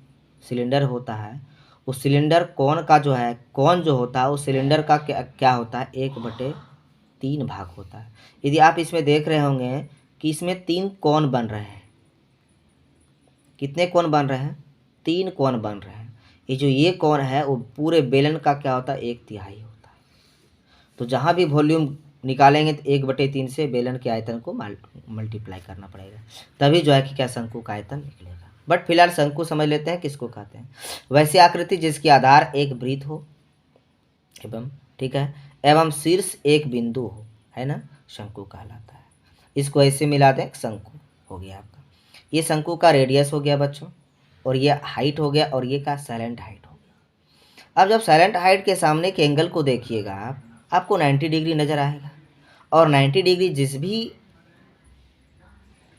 सिलेंडर होता है, उस सिलेंडर कोण का जो है, कोण जो होता है उस सिलेंडर का क्या होता है, 1/3 भाग होता है। यदि आप इसमें देख रहे होंगे कि इसमें 3 कोण बन रहे हैं। कितने कोण बन रहे हैं? 3 कोण बन रहे हैं। ये कोण है वो पूरे बेलन का क्या होता है, 1/3 होता है। तो जहाँ भी वॉल्यूम निकालेंगे तो 1/3 से बेलन के आयतन को मल्टीप्लाई करना पड़ेगा, तभी जो है कि क्या शंकु का आयतन निकलेगा। बट फिलहाल शंकु समझ लेते हैं किसको कहते हैं। वैसी आकृति जिसकी आधार एक वृत्त हो एवं ठीक है एवं शीर्ष एक बिंदु हो, है ना, शंकु कहलाता है। इसको ऐसे मिला दें, शंकु हो गया आपका। ये शंकु का रेडियस हो गया बच्चों, और ये हाइट हो गया, और ये का साइलेंट हाइट हो गया। अब जब साइलेंट हाइट के सामने के एंगल को देखिएगा आपको 90 डिग्री नज़र आएगा, और 90 डिग्री जिस भी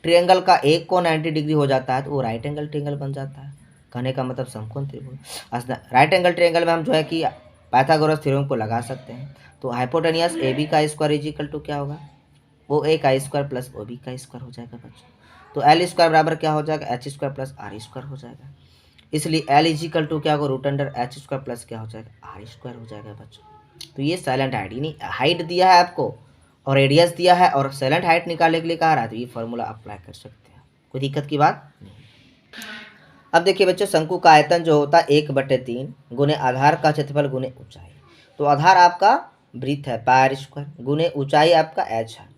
ट्रायंगल का एक को 90 डिग्री हो जाता है तो वो राइट एंगल ट्रायंगल बन जाता है। कहने का मतलब समकोण त्रिभुज। राइट एंगल ट्रायंगल में हम जो है कि पाइथागोरस थ्योरम को लगा सकते हैं। तो हाइपोटेनियस ए बी का स्क्वायर इज इक्वल टू क्या होगा, वो ए का स्क्वायर प्लस ओ बी का स्क्वायर हो जाएगा बच्चों। तो एल स्क्वायर बराबर क्या हो जाएगा, H square plus R square हो जाएगा। इसलिए एल इज इक्वल टू क्या होगा, root under H square plus क्या हो जाएगा, आर स्क्वायर हो जाएगा बच्चों। तो ये साइलेंट हाइट, यानी हाइट दिया है आपको और रेडियस दिया है और साइलेंट हाइट निकालने के लिए कहा रहा है, तो ये फॉर्मूला अप्लाई कर सकते हैं, कोई दिक्कत की बात नहीं। अब देखिए बच्चों, शंकु का आयतन जो होता है 1/3 गुने आधार का क्षेत्रफल गुने ऊंचाई। तो आधार आपका वृत्त है पाई आर स्क्वायर, गुने ऊंचाई आपका एच है,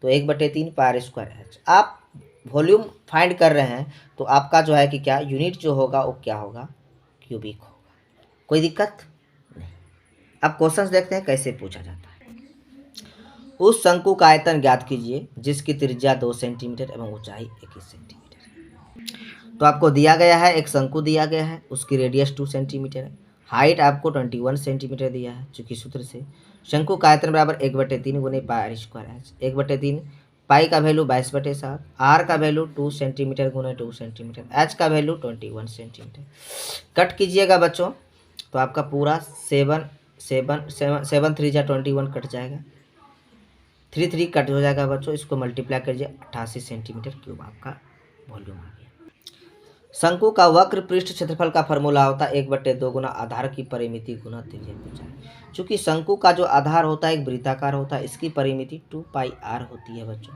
तो 1/3 पाई आर स्क्वायर एच। आप वॉल्यूम फाइंड कर रहे हैं तो आपका जो है कि क्या यूनिट जो होगा वो क्या होगा, क्यूबिक होगा, कोई दिक्कत नहीं। अब क्वेश्चंस देखते हैं कैसे पूछा जाता है। उस शंकु का आयतन ज्ञात कीजिए जिसकी त्रिज्या 2 सेंटीमीटर एवं ऊंचाई 21 सेंटीमीटर। तो आपको दिया गया है, एक शंकु दिया गया है, उसकी रेडियस 2 सेंटीमीटर है, हाइट आपको 21 सेंटीमीटर दिया है। चूँकि सूत्र से शंकु का आयतन बराबर 1/3 गुने पाई आर स्क्वायर एच। 1/3 पाई का वैल्यू 22/7, आर का वैल्यू 2 सेंटीमीटर गुने 2 सेंटीमीटर, एच का वैल्यू 21 सेंटीमीटर। कट कीजिएगा बच्चों तो आपका पूरा 7 3 जा 21 कट जाएगा, 3 3 कट हो जाएगा बच्चों। इसको मल्टीप्लाई करिए, 88 सेंटीमीटर क्यूब आपका वॉल्यूम आ गया। शंकु का वक्र पृष्ठ क्षेत्रफल का फॉर्मूला होता है 1/2 गुना आधार की परिमिति गुना त्रिज्या ऊंचाई। चूँकि शंकु का जो आधार होता है एक वृत्ताकार होता है, इसकी परिमिति 2 पाई आर होती है बच्चों।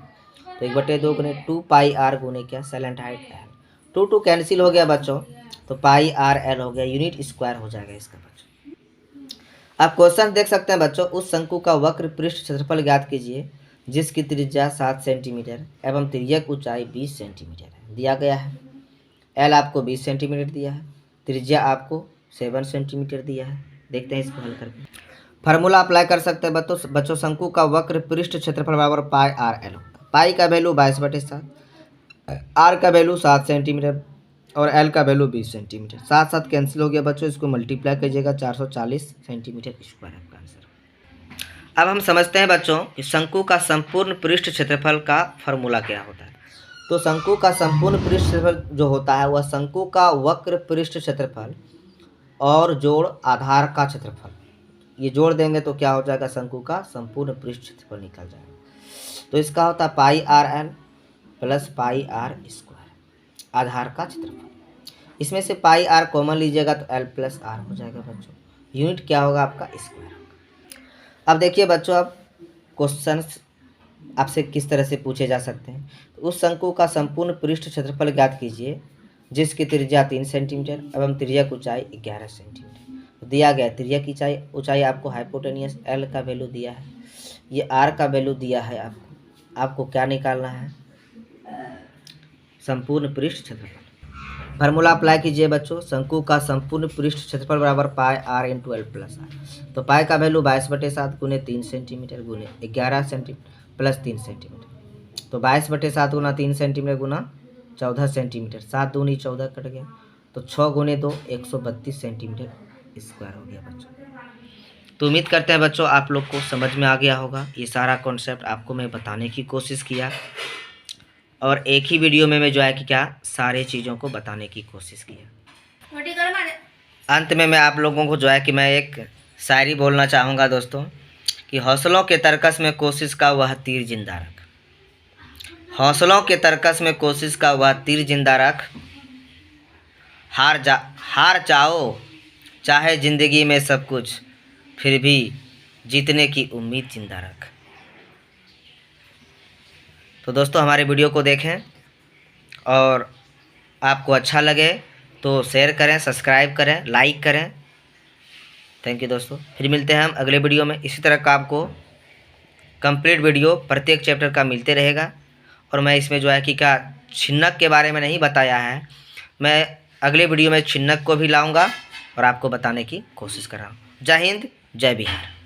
तो 1/2 गुने 2 पाई आर गुने क्या, साइलेंट हाइट एल, 2 2 कैंसिल हो गया बच्चों, तो पाई आर एल हो गया, यूनिट स्क्वायर हो जाएगा इसका बच्चों। आप क्वेश्चन देख सकते हैं बच्चों, उस शंकु का वक्र पृष्ठ क्षेत्रफल ज्ञात कीजिए जिसकी त्रिज्या 7 सेंटीमीटर एवं त्रिज्यक ऊंचाई 20 सेंटीमीटर है। दिया गया है एल आपको 20 सेंटीमीटर दिया है, त्रिज्या आपको 7 सेंटीमीटर दिया है। देखते हैं इसको हल करके। फार्मूला अप्लाई कर सकते हैं बच्चों। शंकु का वक्र पृष्ठ क्षेत्रफल बराबर पाई आर एल होता है। पाई का वैल्यू 22/7, आर का वैल्यू 7 सेंटीमीटर और एल का वैल्यू 20 सेंटीमीटर। 7 7 कैंसिल हो गया बच्चों, इसको मल्टीप्लाई कीजिएगा, 440 सेंटीमीटर स्क्वायर आपका आंसर। अब हम समझते हैं बच्चों कि शंकु का संपूर्ण पृष्ठ क्षेत्रफल का फॉर्मूला क्या होता है। तो शंकु का संपूर्ण पृष्ठ क्षेत्रफल जो होता है वह शंकु का वक्र पृष्ठ क्षेत्रफल और जोड़ आधार का क्षेत्रफल, ये जोड़ देंगे तो क्या हो जाएगा, शंकु का संपूर्ण पृष्ठ क्षेत्रफल निकल जाएगा। तो इसका होता है pi R L plus pi R square आधार का क्षेत्रफल। इसमें से पाई आर कॉमन लीजिएगा तो एल प्लस आर हो जाएगा बच्चों, यूनिट क्या होगा आपका, स्क्वायर। अब देखिए बच्चों, अब क्वेश्चन आपसे किस तरह से पूछे जा सकते हैं। तो उस शंकु का संपूर्ण पृष्ठ क्षेत्रफल ज्ञात कीजिए जिसकी त्रिज्या 3 सेंटीमीटर एवं त्रिज्यक ऊंचाई 11 सेंटीमीटर। तो दिया गया त्रिज्या की ऊंचाई आपको हाइपोटेनियस एल का वैल्यू दिया है, ये आर का वैल्यू दिया है आपको क्या निकालना है, संपूर्ण पृष्ठ क्षेत्रफल। फार्मूला अप्लाई कीजिए बच्चों। शंकु का संपूर्ण पृष्ठ क्षेत्रफल बराबर pi R into L plus R. तो पाई का वैल्यू 22/7 गुने 3 सेंटीमीटर गुने 11 सेंटीमीटर प्लस 3 सेंटीमीटर। तो 22/7 गुना 3 सेंटीमीटर गुना 14 सेंटीमीटर, 7 दूनी 14 कट गया, तो 6 गुने 2 132 सेंटीमीटर स्क्वायर हो गया बच्चों। तो उम्मीद करते हैं बच्चों आप लोग को समझ में आ गया होगा। ये सारा कॉन्सेप्ट आपको मैं बताने की कोशिश किया और एक ही वीडियो में मैं जो है कि क्या सारे चीज़ों को बताने की कोशिश किया। अंत में मैं आप लोगों को जो है कि मैं एक शायरी बोलना चाहूँगा दोस्तों कि हौसलों के तरकस में कोशिश का वह तीर जिंदा रख, हौसलों के तरकस में कोशिश का वह तीर जिंदा रख, हार जाओ चाहे ज़िंदगी में सब कुछ, फिर भी जीतने की उम्मीद जिंदा रख। तो दोस्तों हमारे वीडियो को देखें और आपको अच्छा लगे तो शेयर करें, सब्सक्राइब करें, लाइक करें। थैंक यू दोस्तों। फिर मिलते हैं हम अगले वीडियो में। इसी तरह का आपको कंप्लीट वीडियो प्रत्येक चैप्टर का मिलते रहेगा। और मैं इसमें जो है कि क्या छिन्नक के बारे में नहीं बताया है, मैं अगले वीडियो में छिन्नक को भी लाऊंगा और आपको बताने की कोशिश कर रहा हूँ। जय हिंद, जय बिहार।